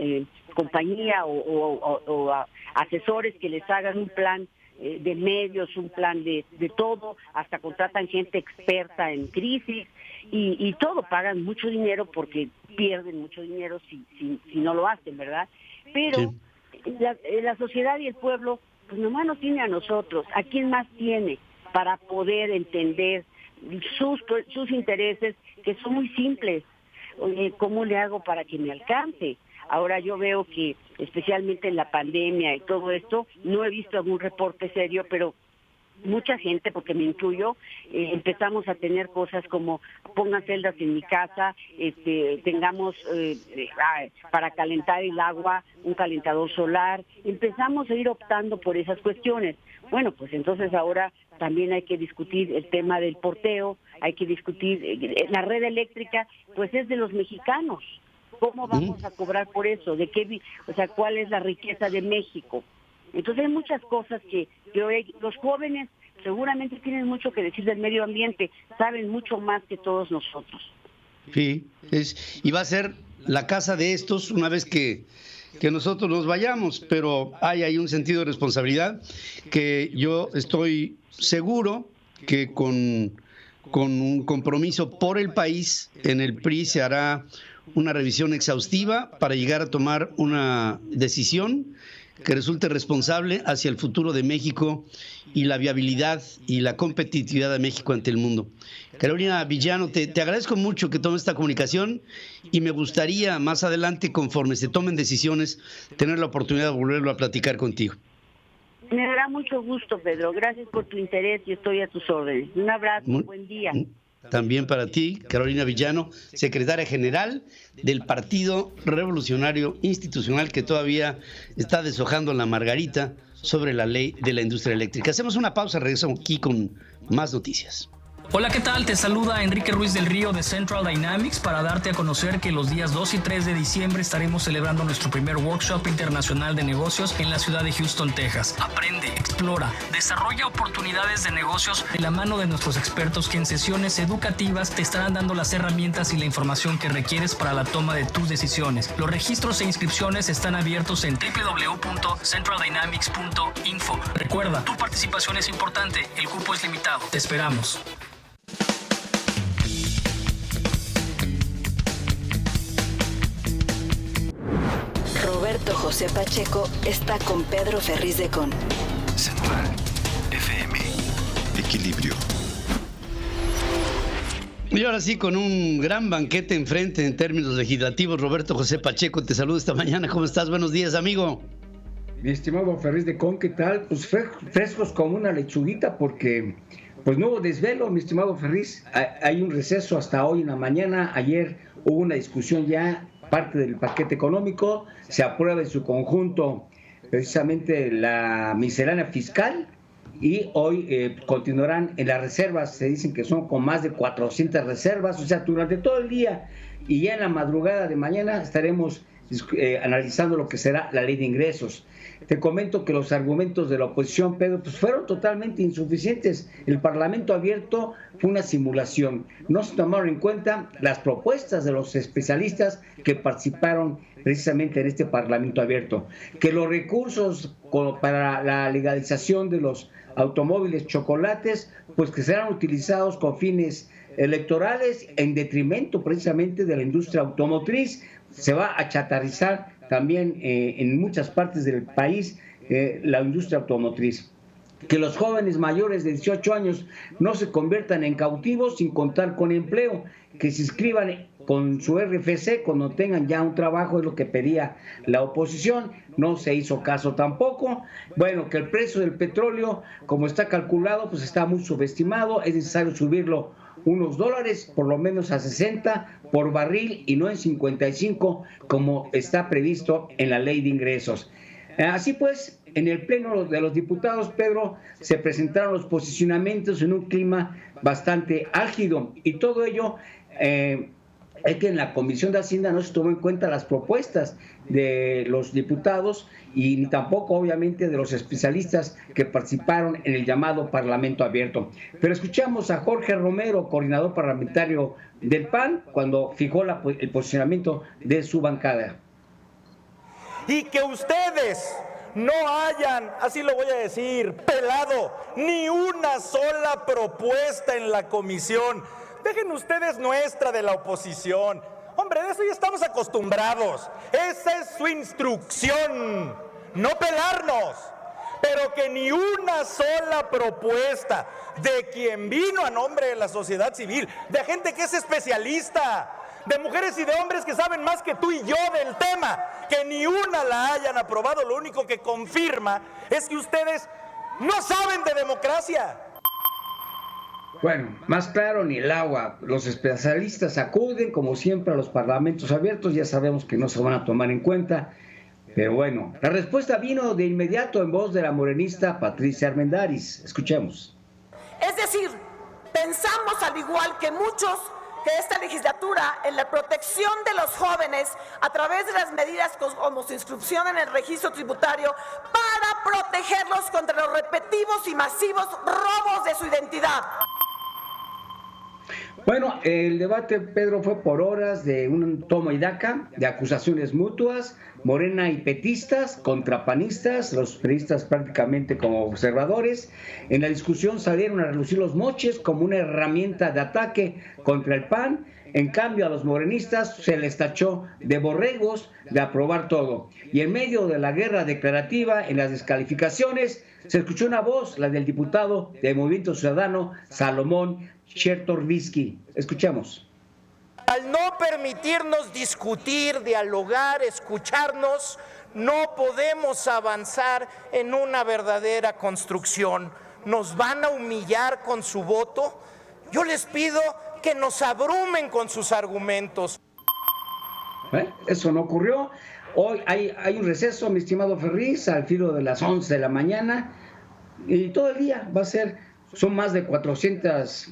compañía o asesores que les hagan un plan de medios, un plan de todo, hasta contratan gente experta en crisis y todo, pagan mucho dinero porque pierden mucho dinero si no lo hacen, ¿verdad? Pero la sociedad y el pueblo, pues nomás nos tiene a nosotros. ¿A quién más tiene para poder entender sus intereses, que son muy simples. Oye, ¿cómo le hago para que me alcance? Ahora yo veo que, especialmente en la pandemia y todo esto, no he visto algún reporte serio, pero mucha gente, porque me incluyo, empezamos a tener cosas como pongan celdas en mi casa, tengamos para calentar el agua un calentador solar. Empezamos a ir optando por esas cuestiones. Bueno, pues entonces ahora también hay que discutir el tema del porteo, hay que discutir la red eléctrica, pues es de los mexicanos. ¿Cómo vamos a cobrar por eso? ¿Cuál es la riqueza de México? Entonces hay muchas cosas que hoy los jóvenes seguramente tienen mucho que decir del medio ambiente, saben mucho más que todos nosotros. Sí, y va a ser la casa de estos una vez que nosotros nos vayamos, pero hay ahí un sentido de responsabilidad que yo estoy seguro que con un compromiso por el país, en el PRI se hará una revisión exhaustiva para llegar a tomar una decisión que resulte responsable hacia el futuro de México y la viabilidad y la competitividad de México ante el mundo. Carolina Villano, te agradezco mucho que tomes esta comunicación y me gustaría más adelante, conforme se tomen decisiones, tener la oportunidad de volverlo a platicar contigo. Me dará mucho gusto, Pedro. Gracias por tu interés y estoy a tus órdenes. Un abrazo, buen día. También para ti, Carolina Villano, secretaria general del Partido Revolucionario Institucional, que todavía está deshojando la margarita sobre la ley de la industria eléctrica. Hacemos una pausa, regresamos aquí con más noticias. Hola, ¿qué tal? Te saluda Enrique Ruiz del Río de Central Dynamics para darte a conocer que los días 2 y 3 de diciembre estaremos celebrando nuestro primer workshop internacional de negocios en la ciudad de Houston, Texas. Aprende, explora, desarrolla oportunidades de negocios de la mano de nuestros expertos que en sesiones educativas te estarán dando las herramientas y la información que requieres para la toma de tus decisiones. Los registros e inscripciones están abiertos en www.centraldynamics.info. Recuerda, tu participación es importante, el cupo es limitado. Te esperamos. Roberto José Pacheco está con Pedro Ferriz de Con. Central FM. Equilibrio. Y ahora sí, con un gran banquete enfrente en términos legislativos, Roberto José Pacheco, te saludo esta mañana. ¿Cómo estás? Buenos días, amigo. Mi estimado Ferriz de Con, ¿qué tal? Pues frescos como una lechuguita porque pues no hubo desvelo, mi estimado Ferriz. Hay un receso hasta hoy en la mañana. Ayer hubo una discusión ya, parte del paquete económico. Se aprueba en su conjunto precisamente la miscelánea fiscal y hoy continuarán en las reservas. Se dicen que son con más de 400 reservas, o sea, durante todo el día y ya en la madrugada de mañana estaremos analizando lo que será la ley de ingresos. Te comento que los argumentos de la oposición, Pedro, pues fueron totalmente insuficientes. El Parlamento abierto fue una simulación. No se tomaron en cuenta las propuestas de los especialistas que participaron precisamente en este Parlamento abierto. Que los recursos para la legalización de los automóviles chocolates, pues que serán utilizados con fines electorales en detrimento precisamente de la industria automotriz. Se va a chatarrizar también en muchas partes del país la industria automotriz. Que los jóvenes mayores de 18 años no se conviertan en cautivos sin contar con empleo, que se inscriban con su RFC cuando tengan ya un trabajo, es lo que pedía la oposición. No se hizo caso tampoco. Bueno, que el precio del petróleo, como está calculado, pues está muy subestimado, es necesario subirlo unos dólares, por lo menos a 60 por barril y no en 55 como está previsto en la ley de ingresos. Así pues, en el pleno de los diputados, Pedro, se presentaron los posicionamientos en un clima bastante álgido y todo ello es que en la Comisión de Hacienda no se tomó en cuenta las propuestas de los diputados y ni tampoco obviamente de los especialistas que participaron en el llamado Parlamento Abierto. Pero escuchamos a Jorge Romero, coordinador parlamentario del PAN, cuando fijó el posicionamiento de su bancada. Y que ustedes no hayan, así lo voy a decir, pelado ni una sola propuesta en la comisión. Dejen ustedes nuestra de la oposición. Hombre, de eso ya estamos acostumbrados. Esa es su instrucción, no pelarnos. Pero que ni una sola propuesta. de quien vino a nombre de la sociedad civil, de gente que es especialista, de mujeres y de hombres que saben más que tú y yo del tema, que ni una la hayan aprobado. Lo único que confirma es que ustedes no saben de democracia. Bueno, más claro ni el agua. Los especialistas acuden, como siempre, a los parlamentos abiertos. Ya sabemos que no se van a tomar en cuenta. Pero bueno, la respuesta vino de inmediato en voz de la morenista Patricia Armendáriz. Escuchemos. Es decir, pensamos al igual que muchos que esta legislatura en la protección de los jóvenes a través de las medidas como su inscripción en el registro tributario para protegerlos contra los repetitivos y masivos robos de su identidad. Bueno, el debate, Pedro, fue por horas de un toma y daca, de acusaciones mutuas, Morena y petistas contra panistas, los petistas prácticamente como observadores. En la discusión salieron a relucir los moches como una herramienta de ataque contra el PAN. En cambio, a los morenistas se les tachó de borregos de aprobar todo. Y en medio de la guerra declarativa, en las descalificaciones, se escuchó una voz, la del diputado del Movimiento Ciudadano, Salomón Chertorivsky. Escuchemos. Al no permitirnos discutir, dialogar, escucharnos, no podemos avanzar en una verdadera construcción. ¿Nos van a humillar con su voto? Yo les pido que nos abrumen con sus argumentos. Eso no ocurrió. Hoy hay un receso, mi estimado Ferriz, al filo de las 11 de la mañana, y todo el día va a ser, son más de 400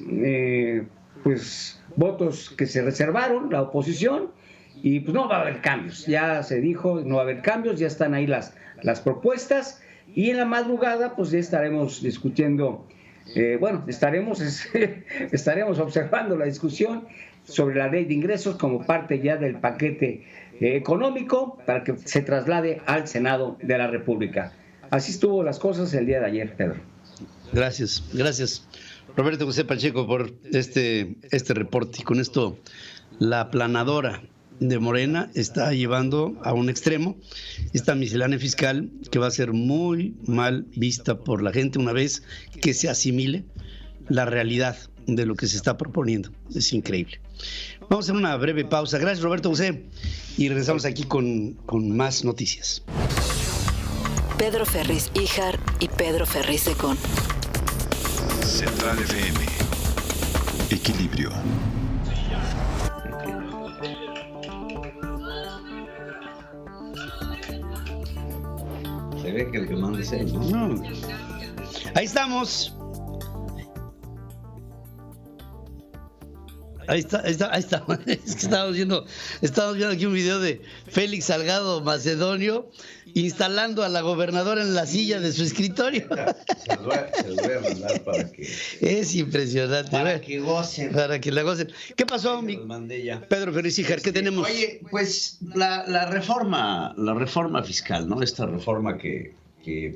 votos que se reservaron, la oposición, y pues no va a haber cambios. Ya se dijo, no va a haber cambios, ya están ahí las propuestas, y en la madrugada pues ya estaremos discutiendo, estaremos observando la discusión sobre la ley de ingresos como parte ya del paquete económico para que se traslade al Senado de la República. Así estuvo las cosas el día de ayer, Pedro. Gracias. Roberto José Pacheco por este reporte. Y con esto la aplanadora de Morena está llevando a un extremo esta miscelánea fiscal que va a ser muy mal vista por la gente una vez que se asimile la realidad de lo que se está proponiendo. Es increíble. Vamos a hacer una breve pausa. Gracias, Roberto José. Y regresamos aquí con más noticias. Pedro Ferriz Híjar y Pedro Ferriz de Con. Central FM. Equilibrio. Se ve que el que manda es él, ¿no? Ahí estamos. Ahí está. Es que estábamos viendo aquí un video de Félix Salgado Macedonio instalando a la gobernadora en la silla de su escritorio. Se los voy a mandar para que... Es impresionante. Para que gocen. Para que la gocen. ¿Qué pasó, Pedro Ferriz Híjar? ¿Qué tenemos? Oye, pues la reforma fiscal, ¿no? Esta reforma que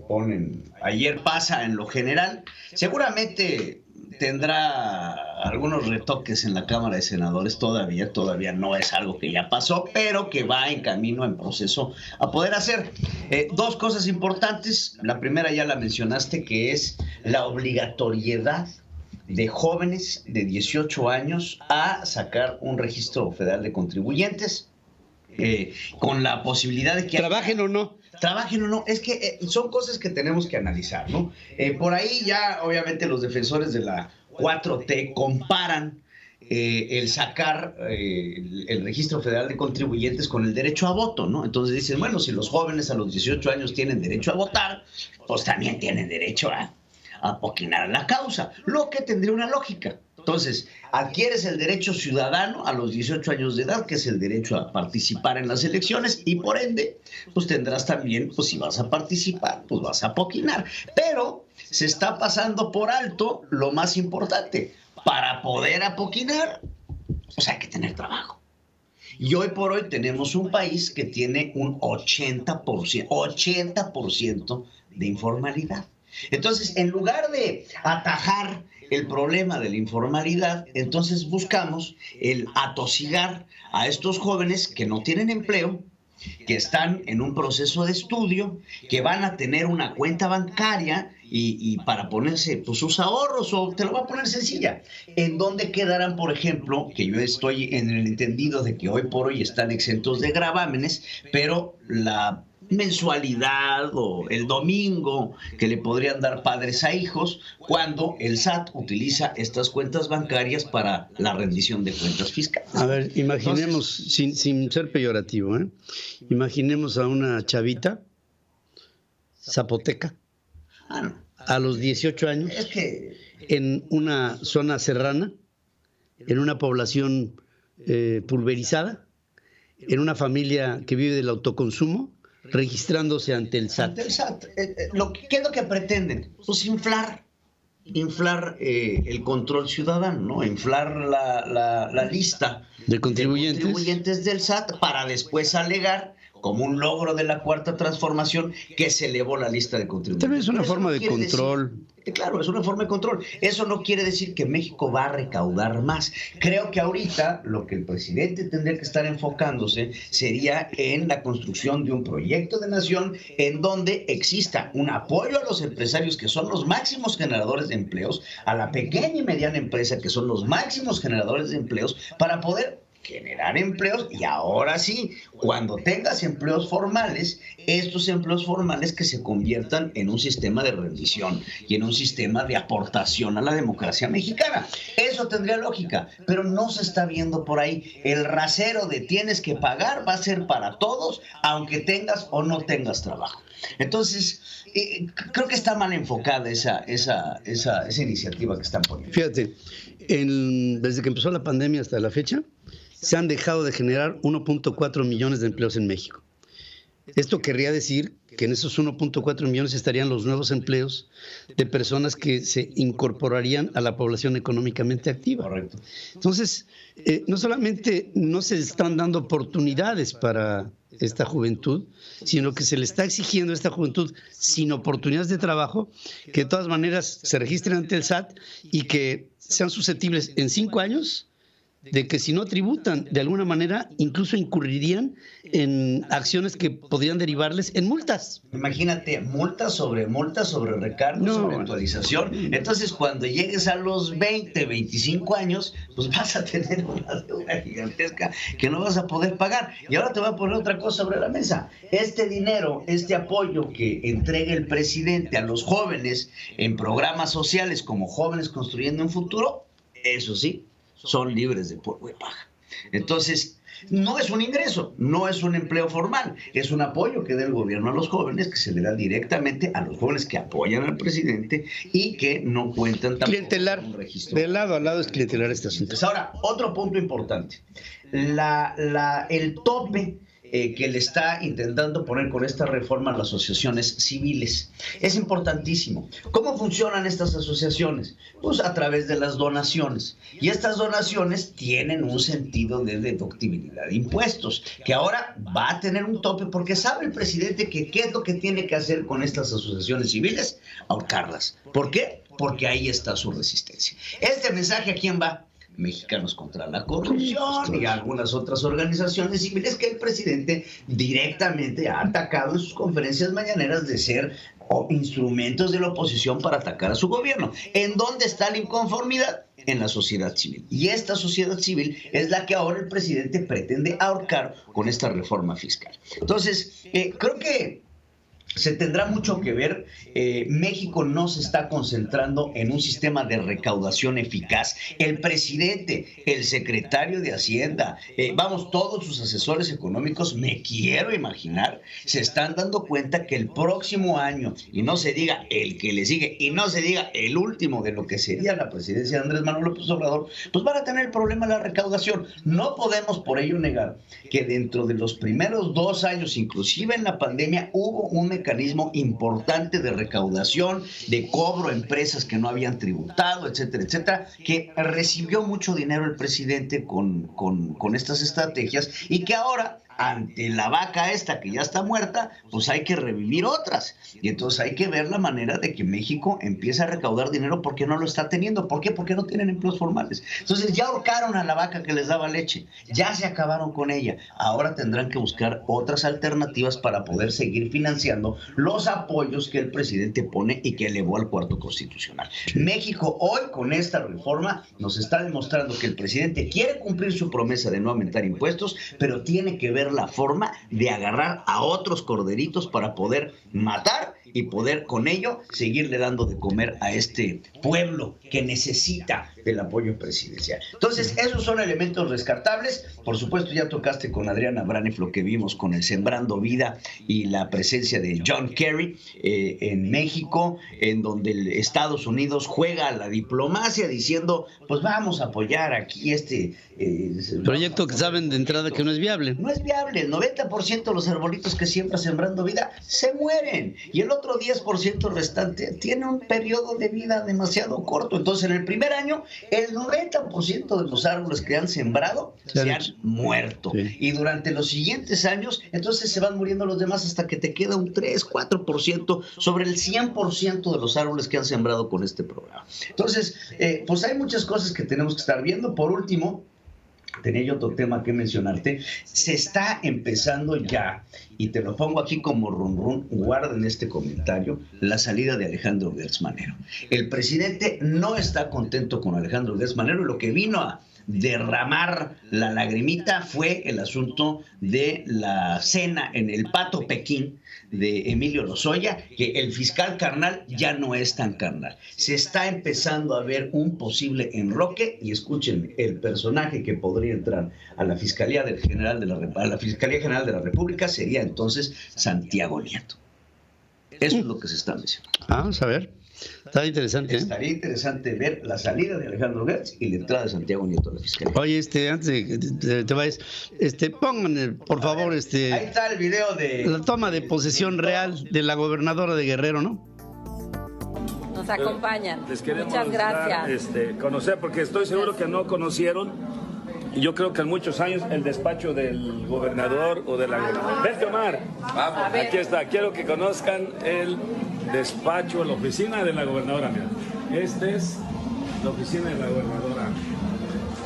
ponen ayer pasa en lo general. Seguramente tendrá algunos retoques en la Cámara de Senadores, todavía no es algo que ya pasó, pero que va en camino, en proceso a poder hacer. Dos cosas importantes. La primera ya la mencionaste, que es la obligatoriedad de jóvenes de 18 años a sacar un registro federal de contribuyentes, con la posibilidad de que... ¿Trabajen o no? Es que son cosas que tenemos que analizar, ¿no? Por ahí ya, obviamente, los defensores de la 4T comparan el sacar el registro federal de contribuyentes con el derecho a voto, ¿no? Entonces dicen, bueno, si los jóvenes a los 18 años tienen derecho a votar, pues también tienen derecho a apoquinar la causa, lo que tendría una lógica. Entonces, adquieres el derecho ciudadano a los 18 años de edad, que es el derecho a participar en las elecciones, y por ende, pues tendrás también, pues si vas a participar, pues vas a apoquinar. Pero se está pasando por alto lo más importante. Para poder apoquinar, pues hay que tener trabajo. Y hoy por hoy tenemos un país que tiene un 80% de informalidad. Entonces, en lugar de atajar el problema de la informalidad, entonces buscamos el atosigar a estos jóvenes que no tienen empleo, que están en un proceso de estudio, que van a tener una cuenta bancaria y para ponerse pues, sus ahorros, o te lo voy a poner sencilla, ¿en dónde quedarán, por ejemplo, que yo estoy en el entendido de que hoy por hoy están exentos de gravámenes, pero la mensualidad o el domingo que le podrían dar padres a hijos cuando el SAT utiliza estas cuentas bancarias para la rendición de cuentas fiscales? A ver, imaginemos, sin ser peyorativo, imaginemos a una chavita zapoteca a los 18 años en una zona serrana, en una población pulverizada, en una familia que vive del autoconsumo, registrándose ante el SAT. Ante el SAT. ¿Qué es lo que pretenden? Pues inflar el control ciudadano, ¿no? Inflar la lista de contribuyentes del SAT para después alegar, como un logro de la Cuarta Transformación, que se elevó la lista de contribuyentes. También es una forma de control. Claro, es una forma de control. Eso no quiere decir que México va a recaudar más. Creo que ahorita lo que el presidente tendría que estar enfocándose sería en la construcción de un proyecto de nación en donde exista un apoyo a los empresarios, que son los máximos generadores de empleos, a la pequeña y mediana empresa, que son los máximos generadores de empleos, para poder generar empleos. Y ahora sí, cuando tengas empleos formales, estos empleos formales que se conviertan en un sistema de rendición y en un sistema de aportación a la democracia mexicana. Eso tendría lógica, pero no se está viendo por ahí. El rasero de tienes que pagar va a ser para todos, aunque tengas o no tengas trabajo. Entonces, creo que está mal enfocada esa iniciativa que están poniendo. Fíjate, desde que empezó la pandemia hasta la fecha, se han dejado de generar 1.4 millones de empleos en México. Esto querría decir que en esos 1.4 millones estarían los nuevos empleos de personas que se incorporarían a la población económicamente activa. Correcto. Entonces, no solamente no se están dando oportunidades para esta juventud, sino que se le está exigiendo a esta juventud sin oportunidades de trabajo que de todas maneras se registren ante el SAT y que sean susceptibles en 5 años de que si no tributan, de alguna manera incluso incurrirían en acciones que podrían derivarles en multas. Imagínate, multa sobre recargo, sobre actualización. Entonces, cuando llegues a los 20, 25 años, pues vas a tener una deuda gigantesca que no vas a poder pagar. Y ahora te voy a poner otra cosa sobre la mesa. Este dinero, este apoyo que entrega el presidente a los jóvenes en programas sociales como Jóvenes Construyendo un Futuro, eso sí, son libres de polvo y paja. Entonces, no es un ingreso, no es un empleo formal, es un apoyo que da el gobierno a los jóvenes, que se le da directamente a los jóvenes que apoyan al presidente y que no cuentan tampoco clientelar, con un registro. De lado a lado es clientelar este asunto. Entonces, ahora, otro punto importante, el tope que le está intentando poner con esta reforma a las asociaciones civiles. Es importantísimo. ¿Cómo funcionan estas asociaciones? Pues a través de las donaciones. Y estas donaciones tienen un sentido de deductibilidad de impuestos, que ahora va a tener un tope porque sabe el presidente que qué es lo que tiene que hacer con estas asociaciones civiles, ahorcarlas. ¿Por qué? Porque ahí está su resistencia. Este mensaje, ¿a quién va? Mexicanos contra la Corrupción y algunas otras organizaciones civiles que el presidente directamente ha atacado en sus conferencias mañaneras de ser instrumentos de la oposición para atacar a su gobierno. ¿En dónde está la inconformidad? En la sociedad civil. Y esta sociedad civil es la que ahora el presidente pretende ahorcar con esta reforma fiscal. Entonces, creo que se tendrá mucho que ver. México no se está concentrando en un sistema de recaudación eficaz. El presidente, el secretario de Hacienda, todos sus asesores económicos, me quiero imaginar, se están dando cuenta que el próximo año, y no se diga el que le sigue, y no se diga el último de lo que sería la presidencia de Andrés Manuel López Obrador, pues van a tener el problema de la recaudación. No podemos por ello negar que dentro de los primeros 2 años, inclusive en la pandemia, hubo un mecanismo importante de recaudación, de cobro a empresas que no habían tributado, etcétera, etcétera, que recibió mucho dinero el presidente con estas estrategias y que ahora ante la vaca esta que ya está muerta, pues hay que revivir otras. Y entonces hay que ver la manera de que México empiece a recaudar dinero porque no lo está teniendo. ¿Por qué? Porque no tienen empleos formales. Entonces ya ahorcaron a la vaca que les daba leche, ya se acabaron con ella. Ahora tendrán que buscar otras alternativas para poder seguir financiando los apoyos que el presidente pone y que elevó al cuarto constitucional. México hoy con esta reforma nos está demostrando que el presidente quiere cumplir su promesa de no aumentar impuestos, pero tiene que ver la forma de agarrar a otros corderitos para poder matar y poder con ello seguirle dando de comer a este pueblo que necesita del apoyo presidencial. Entonces, esos son elementos rescatables. Por supuesto, ya tocaste con Adriana Braniff lo que vimos con el Sembrando Vida y la presencia de John Kerry en México, en donde Estados Unidos juega a la diplomacia diciendo, pues vamos a apoyar aquí este proyecto que saben de entrada que no es viable. No es viable. El 90% de los arbolitos que siembra Sembrando Vida se mueren y el otro 10% restante tiene un periodo de vida demasiado corto. Entonces, en el primer año, el 90% de los árboles que han sembrado se han muerto. Sí. Y durante los siguientes años, entonces se van muriendo los demás hasta que te queda un 3-4% sobre el 100% de los árboles que han sembrado con este programa. Entonces, pues hay muchas cosas que tenemos que estar viendo. Por último, tenía yo otro tema que mencionarte. Se está empezando ya, y te lo pongo aquí como run, guarden este comentario, la salida de Alejandro Gertz Manero. El presidente no está contento con Alejandro Gertz Manero, y lo que vino a derramar la lagrimita fue el asunto de la cena en el Pato Pekín de Emilio Lozoya, que el fiscal carnal ya no es tan carnal. Se está empezando a ver un posible enroque, y escúchenme, el personaje que podría entrar a la Fiscalía General de la República sería entonces Santiago Nieto. Eso es lo que se está mencionando. Vamos a ver. Está interesante. Estaría interesante ver la salida de Alejandro Gertz y la entrada de Santiago Nieto a la Fiscalía. Oye, antes de que te vayas, pongan, por favor, ahí está el video de la toma de posesión real de la gobernadora de Guerrero, ¿no? Nos acompañan. Les queremos muchas gracias. Conocer, porque estoy seguro que no conocieron. Yo creo que en muchos años el despacho del gobernador o de la gobernadora. Vente, Omar. Vamos. Aquí está. Quiero que conozcan el despacho, la oficina de la gobernadora. Mira. Esta es la oficina de la gobernadora.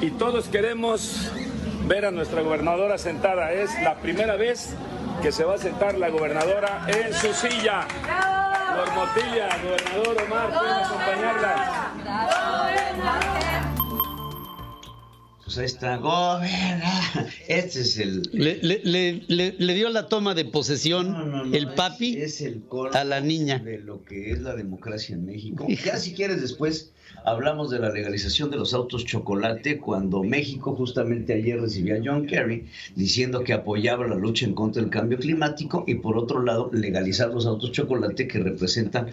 Y todos queremos ver a nuestra gobernadora sentada. Es la primera vez que se va a sentar la gobernadora en su silla. Lor Motilla, gobernador Omar, pueden acompañarla. Pues ahí está, gobernador. Este es el... Le dio la toma de posesión el papi es el a la niña. De lo que es la democracia en México. Ya si quieres después hablamos de la legalización de los autos chocolate, cuando México justamente ayer recibió a John Kerry diciendo que apoyaba la lucha en contra del cambio climático, y por otro lado legalizar los autos chocolate que representan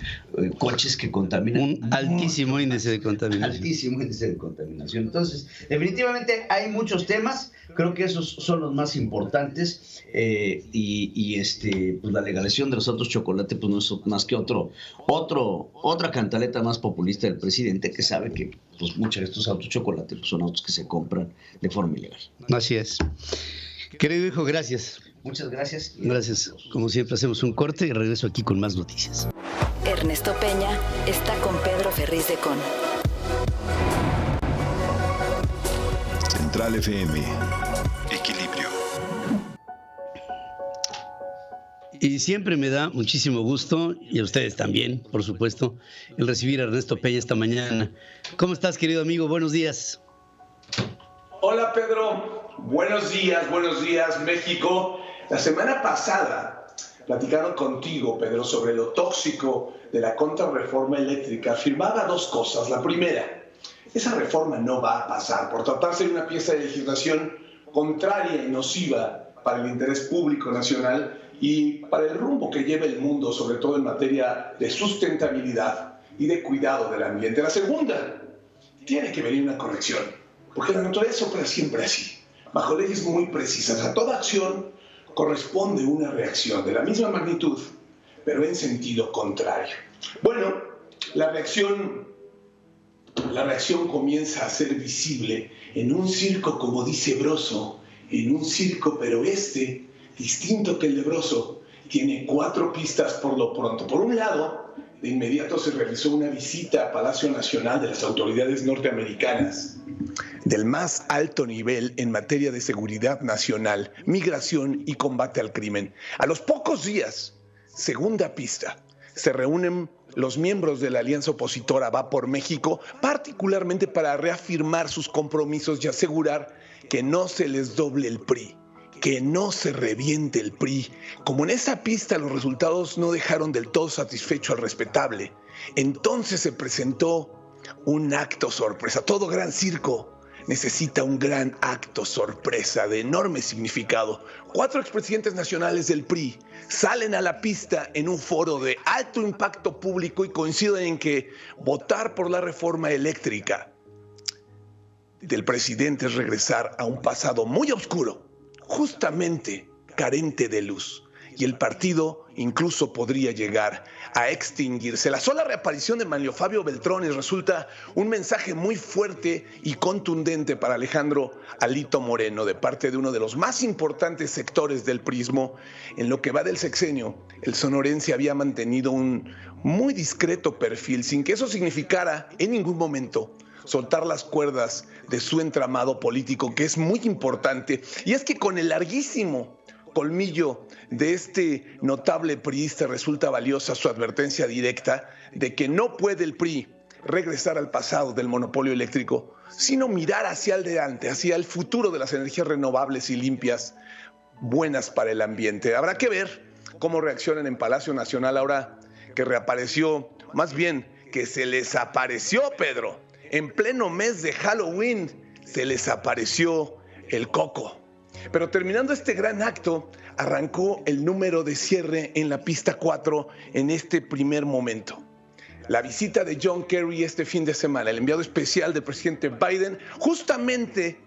coches que contaminan. Un altísimo índice de contaminación. Altísimo índice de contaminación. Entonces, definitivamente hay muchos temas, creo que esos son los más importantes, pues la legalización de los autos chocolate pues no es más que otra cantaleta más populista del presidente, que sabe que pues muchos de estos autos chocolate pues, son autos que se compran de forma ilegal. Así es. Querido hijo, gracias. Muchas gracias. Gracias. Como siempre, hacemos un corte y regreso aquí con más noticias. Ernesto Peña está con Pedro Ferriz de Con. Central FM. Equilibrio. Y siempre me da muchísimo gusto, y a ustedes también, por supuesto, el recibir a Ernesto Peña esta mañana. ¿Cómo estás, querido amigo? Buenos días. Hola, Pedro. Buenos días, México. La semana pasada platicaron contigo, Pedro, sobre lo tóxico de la contrarreforma eléctrica. Afirmaba dos cosas. La primera, esa reforma no va a pasar por tratarse de una pieza de legislación contraria y nociva para el interés público nacional y para el rumbo que lleva el mundo, sobre todo en materia de sustentabilidad y de cuidado del ambiente. La segunda, tiene que venir una corrección, porque la naturaleza opera siempre así, bajo leyes muy precisas. A toda acción corresponde una reacción de la misma magnitud, pero en sentido contrario. Bueno, la reacción comienza a ser visible en un circo, como dice Broso, en un circo, pero distinto que el Lebroso, tiene 4 pistas por lo pronto. Por un lado, de inmediato se realizó una visita a Palacio Nacional de las autoridades norteamericanas, del más alto nivel en materia de seguridad nacional, migración y combate al crimen. A los pocos días, segunda pista, se reúnen los miembros de la alianza opositora Va por México, particularmente para reafirmar sus compromisos y asegurar que no se les doble el PRI, que no se reviente el PRI. Como en esa pista los resultados no dejaron del todo satisfecho al respetable, entonces se presentó un acto sorpresa. Todo gran circo necesita un gran acto sorpresa de enorme significado. 4 expresidentes nacionales del PRI salen a la pista en un foro de alto impacto público y coinciden en que votar por la reforma eléctrica del presidente es regresar a un pasado muy oscuro, justamente carente de luz. Y el partido incluso podría llegar a extinguirse. La sola reaparición de Manlio Fabio Beltrones resulta un mensaje muy fuerte y contundente para Alejandro Alito Moreno de parte de uno de los más importantes sectores del prismo. En lo que va del sexenio, el sonorense había mantenido un muy discreto perfil, sin que eso significara en ningún momento soltar las cuerdas de su entramado político, que es muy importante. Y es que con el larguísimo colmillo de este notable priista resulta valiosa su advertencia directa de que no puede el PRI regresar al pasado del monopolio eléctrico, sino mirar hacia adelante, hacia el futuro de las energías renovables y limpias, buenas para el ambiente. Habrá que ver cómo reaccionan en Palacio Nacional ahora que reapareció, más bien que se les apareció, Pedro. En pleno mes de Halloween se les apareció el coco. Pero terminando este gran acto, arrancó el número de cierre en la pista 4 en este primer momento. La visita de John Kerry este fin de semana, el enviado especial del presidente Biden, justamente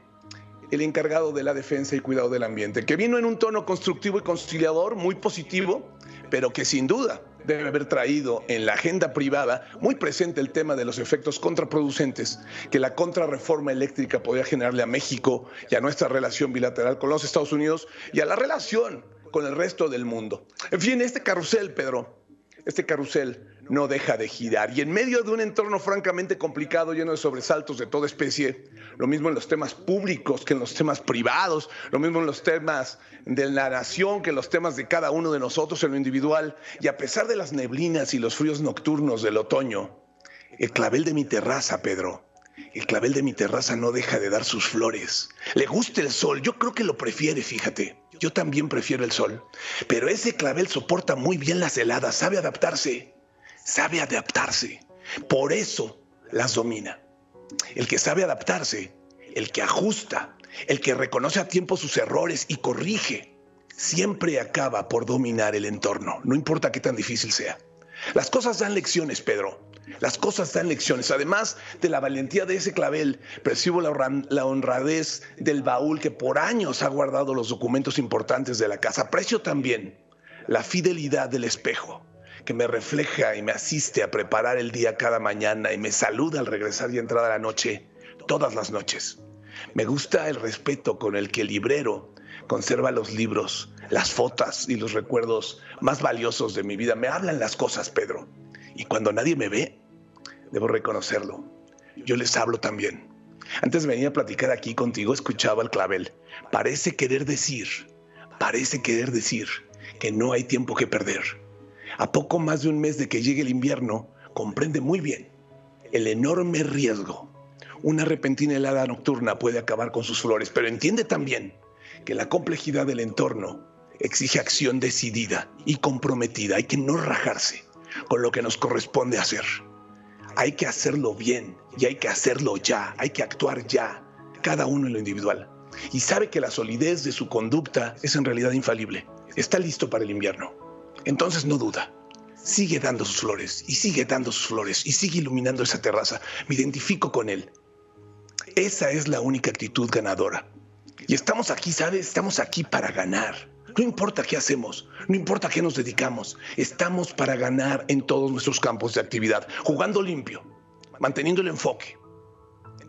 el encargado de la defensa y cuidado del ambiente, que vino en un tono constructivo y conciliador, muy positivo, pero que sin duda debe haber traído en la agenda privada muy presente el tema de los efectos contraproducentes que la contrarreforma eléctrica podría generarle a México y a nuestra relación bilateral con los Estados Unidos y a la relación con el resto del mundo. En fin, este carrusel, Pedro, este carrusel no deja de girar. Y en medio de un entorno francamente complicado, lleno de sobresaltos de toda especie, lo mismo en los temas públicos que en los temas privados, lo mismo en los temas de la nación que en los temas de cada uno de nosotros en lo individual, y a pesar de las neblinas y los fríos nocturnos del otoño, el clavel de mi terraza, Pedro, el clavel de mi terraza no deja de dar sus flores. Le gusta el sol, yo creo que lo prefiere, fíjate. Yo también prefiero el sol, pero ese clavel soporta muy bien las heladas, sabe adaptarse. Sabe adaptarse, por eso las domina. El que sabe adaptarse, el que ajusta, el que reconoce a tiempo sus errores y corrige, siempre acaba por dominar el entorno, no importa qué tan difícil sea. Las cosas dan lecciones, Pedro, las cosas dan lecciones. Además de la valentía de ese clavel, percibo la honradez del baúl que por años ha guardado los documentos importantes de la casa. Aprecio también la fidelidad del espejo, que me refleja y me asiste a preparar el día cada mañana y me saluda al regresar y entrada a la noche, todas las noches. Me gusta el respeto con el que el librero conserva los libros, las fotos y los recuerdos más valiosos de mi vida. Me hablan las cosas, Pedro, y cuando nadie me ve, debo reconocerlo. Yo les hablo también. Antes venía a platicar aquí contigo, escuchaba el clavel. Parece querer decir que no hay tiempo que perder. A poco más de un mes de que llegue el invierno, comprende muy bien el enorme riesgo. Una repentina helada nocturna puede acabar con sus flores, pero entiende también que la complejidad del entorno exige acción decidida y comprometida. Hay que no rajarse con lo que nos corresponde hacer. Hay que hacerlo bien y hay que hacerlo ya. Hay que actuar ya, cada uno en lo individual. Y sabe que la solidez de su conducta es en realidad infalible. Está listo para el invierno. Entonces no duda, sigue dando sus flores y sigue dando sus flores y sigue iluminando esa terraza. Me identifico con él. Esa es la única actitud ganadora. Y estamos aquí, ¿sabes? Estamos aquí para ganar. No importa qué hacemos, no importa qué nos dedicamos. Estamos para ganar en todos nuestros campos de actividad, jugando limpio, manteniendo el enfoque,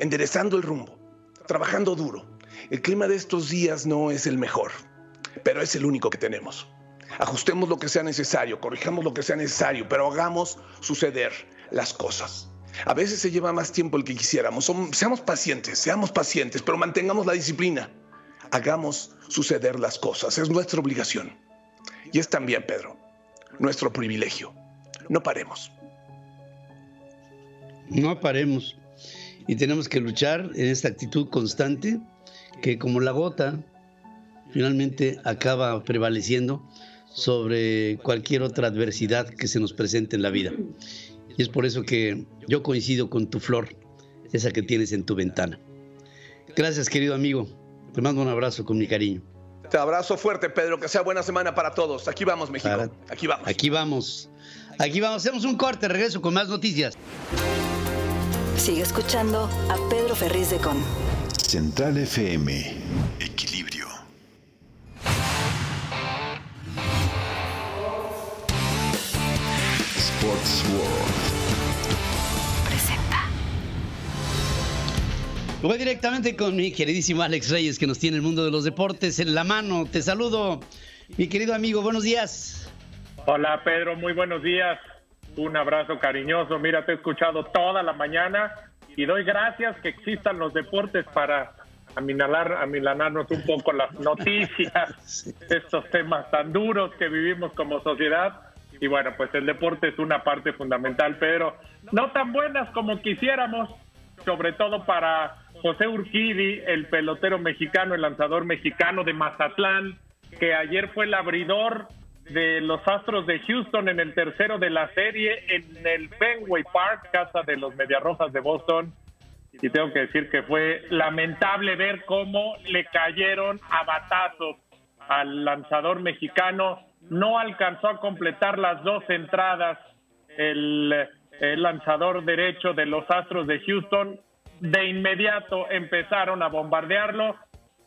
enderezando el rumbo, trabajando duro, El clima de estos días no es el mejor, pero es el único que tenemos. Ajustemos lo que sea necesario, corrijamos lo que sea necesario, pero hagamos suceder las cosas. A veces se lleva más tiempo del que quisiéramos. Seamos pacientes, pero mantengamos la disciplina. Hagamos suceder las cosas. Es nuestra obligación. Y es también, Pedro, nuestro privilegio. No paremos. No paremos. Y tenemos que luchar en esta actitud constante que, como la gota, finalmente acaba prevaleciendo sobre cualquier otra adversidad que se nos presente en la vida. Y es por eso que yo coincido con tu flor, esa que tienes en tu ventana. Gracias, querido amigo. Te mando un abrazo con mi cariño. Te abrazo fuerte, Pedro. Que sea buena semana para todos. Aquí vamos, México. Aquí vamos. Aquí vamos. Aquí vamos. Hacemos un corte. Regreso con más noticias. Sigue escuchando a Pedro Ferriz de Con. Central FM. Equilibrio. Sports World. Voy directamente con mi queridísimo Alex Reyes, que nos tiene el mundo de los deportes en la mano. Te saludo, mi querido amigo. Buenos días. Hola, Pedro. Muy buenos días. Un abrazo cariñoso. Mira, te he escuchado toda la mañana y doy gracias que existan los deportes para amilanarnos un poco las noticias, estos temas tan duros que vivimos como sociedad. Y bueno, pues el deporte es una parte fundamental, pero no tan buenas como quisiéramos, sobre todo para José Urquidi, el pelotero mexicano, el lanzador mexicano de Mazatlán, que ayer fue el abridor de los Astros de Houston en el tercero de la serie en el Fenway Park, casa de los Mediarrojas de Boston. Y tengo que decir que fue lamentable ver cómo le cayeron a batazos al lanzador mexicano. No alcanzó a completar las 2 entradas el lanzador derecho de los Astros de Houston. De inmediato empezaron a bombardearlo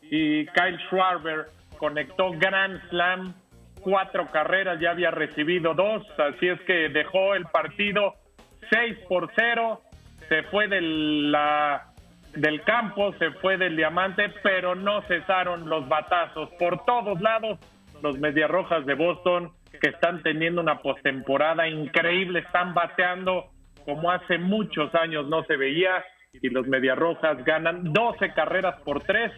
y Kyle Schwarber conectó Grand Slam, 4 carreras, ya había recibido 2, así es que dejó el partido 6-0, se fue del campo, se fue del diamante, pero no cesaron los batazos por todos lados. Los Mediarrojas de Boston, que están teniendo una postemporada increíble, están bateando como hace muchos años no se veía, y los Mediarrojas ganan 12 carreras por 3,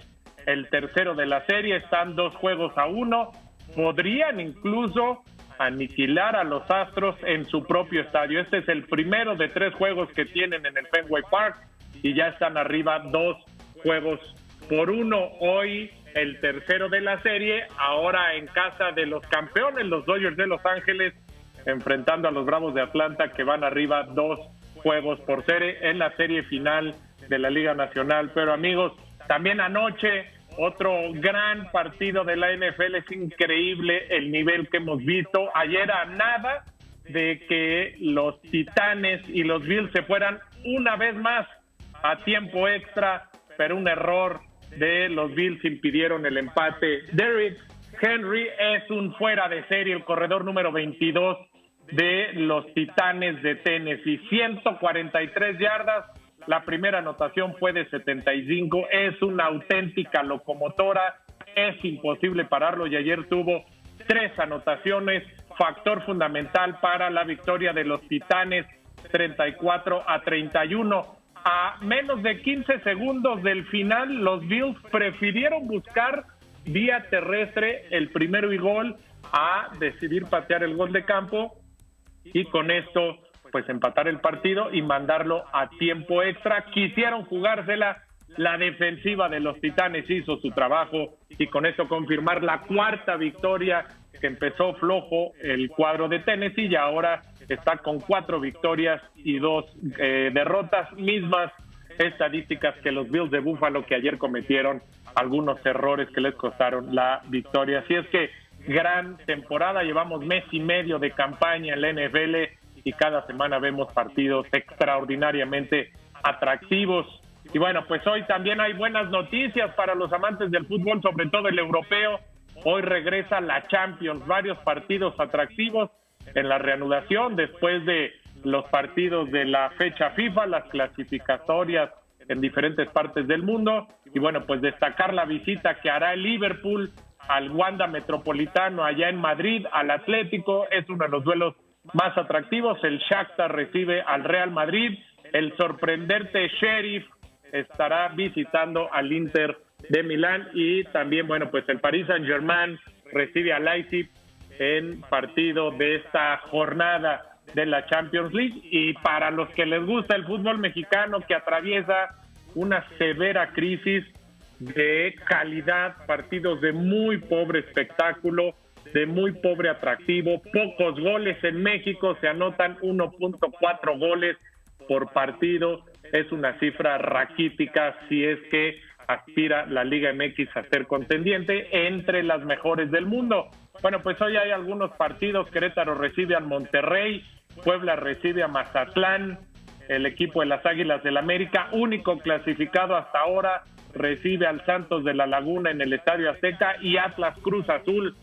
el tercero de la serie, están 2-1, podrían incluso aniquilar a los Astros en su propio estadio. Este es el primero de 3 juegos que tienen en el Fenway Park y ya están arriba 2-1. Hoy el tercero de la serie, ahora en casa de los campeones, los Dodgers de Los Ángeles, enfrentando a los Bravos de Atlanta, que van arriba 2-0 en la serie final de la Liga Nacional. Pero amigos, también anoche otro gran partido de la NFL. Es increíble el nivel que hemos visto. Ayer a nada de que los Titanes y los Bills se fueran una vez más a tiempo extra, pero un error de los Bills impidieron el empate. Derrick Henry es un fuera de serie, el corredor número 22 de los Titanes de Tennessee, 143 yardas, la primera anotación fue de 75, es una auténtica locomotora, es imposible pararlo y ayer tuvo 3 anotaciones, factor fundamental para la victoria de los Titanes, 34-31. A menos de 15 segundos del final, los Bills prefirieron buscar vía terrestre el primero y gol a decidir patear el gol de campo y con esto pues empatar el partido y mandarlo a tiempo extra. Quisieron jugársela, la defensiva de los Titanes hizo su trabajo y con esto confirmar la 4ª victoria, que empezó flojo el cuadro de Tennessee y ahora está con 4 victorias y 2 derrotas, mismas estadísticas que los Bills de Buffalo, que ayer cometieron algunos errores que les costaron la victoria. Así es que gran temporada, llevamos mes y medio de campaña en la NFL y cada semana vemos partidos extraordinariamente atractivos. Y bueno, pues hoy también hay buenas noticias para los amantes del fútbol, sobre todo el europeo. Hoy regresa la Champions, varios partidos atractivos en la reanudación después de los partidos de la fecha FIFA, las clasificatorias en diferentes partes del mundo. Y bueno, pues destacar la visita que hará el Liverpool al Wanda Metropolitano allá en Madrid, al Atlético. Es uno de los duelos más atractivos. El Shakhtar recibe al Real Madrid. El sorprendente Sheriff estará visitando al Inter de Milán. Y también, bueno, pues el Paris Saint-Germain recibe al Leipzig en partido de esta jornada de la Champions League. Y para los que les gusta el fútbol mexicano, que atraviesa una severa crisis de calidad, partidos de muy pobre espectáculo, de muy pobre atractivo, pocos goles en México, se anotan 1.4 goles por partido, es una cifra raquítica si es que aspira la Liga MX a ser contendiente entre las mejores del mundo. Bueno, pues hoy hay algunos partidos. Querétaro recibe al Monterrey, Puebla recibe a Mazatlán, el equipo de las Águilas del América, único clasificado hasta ahora, recibe al Santos de la Laguna en el Estadio Azteca, y Atlas Cruz Azul.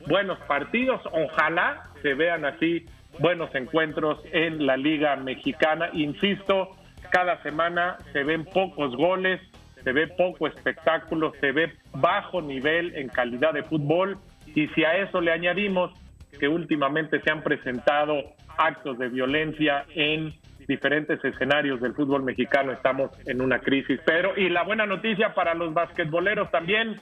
Buenos partidos, ojalá se vean así buenos encuentros en la Liga Mexicana. Insisto, cada semana se ven pocos goles, se ve poco espectáculo, se ve bajo nivel en calidad de fútbol, y si a eso le añadimos que últimamente se han presentado actos de violencia en diferentes escenarios del fútbol mexicano, estamos en una crisis. Pero, y la buena noticia para los basquetboleros también,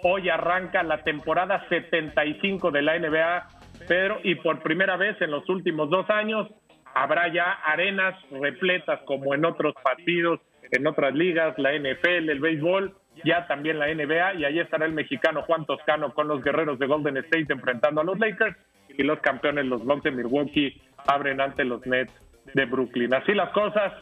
hoy arranca la temporada 75 de la NBA, Pedro, y por primera vez en los últimos 2 años habrá ya arenas repletas como en otros partidos, en otras ligas, la NFL, el béisbol, ya también la NBA, y ahí estará el mexicano Juan Toscano con los guerreros de Golden State enfrentando a los Lakers, y los campeones, los Bucks de Milwaukee, abren ante los Nets de Brooklyn. Así las cosas.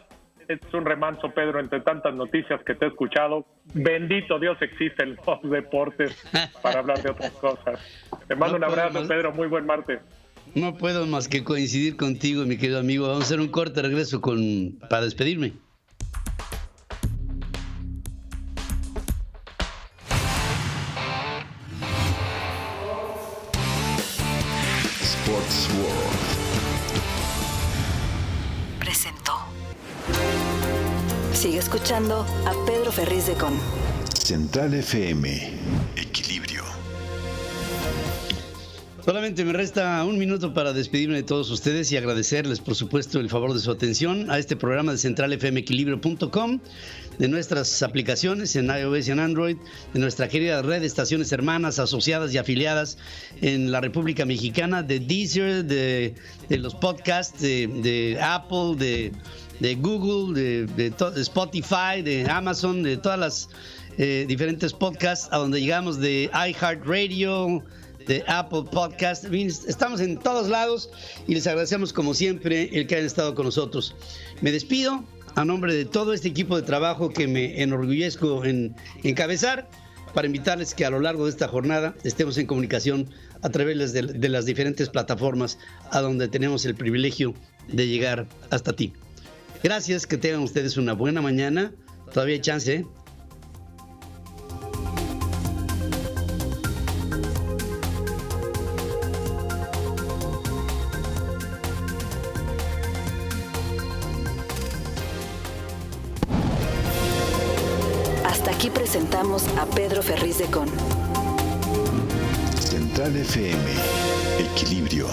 Es un remanso, Pedro, entre tantas noticias que te he escuchado. Bendito Dios existen los deportes para hablar de otras cosas. Te mando un abrazo, Pedro, muy buen martes. No puedo más que coincidir contigo, mi querido amigo. Vamos a hacer un corte, regreso para despedirme. Sports World presentó. Sigue escuchando a Pedro Ferriz de Con. Central FM. Equilibrio. Solamente me resta un minuto para despedirme de todos ustedes y agradecerles, por supuesto, el favor de su atención a este programa de centralfmequilibrio.com, de nuestras aplicaciones en iOS y en Android, de nuestra querida red de estaciones hermanas, asociadas y afiliadas en la República Mexicana, de Deezer, de los podcasts, de Apple, de Google, de Spotify, de Amazon, de todas las diferentes podcasts a donde llegamos, de iHeartRadio, de Apple Podcast. Estamos en todos lados y les agradecemos como siempre el que hayan estado con nosotros. Me despido a nombre de todo este equipo de trabajo que me enorgullezco en encabezar, para invitarles que a lo largo de esta jornada estemos en comunicación a través de las diferentes plataformas a donde tenemos el privilegio de llegar hasta ti. Gracias, que tengan ustedes una buena mañana. Todavía hay chance, ¿eh? Hasta aquí presentamos a Pedro Ferriz de Con. Central FM. Equilibrio.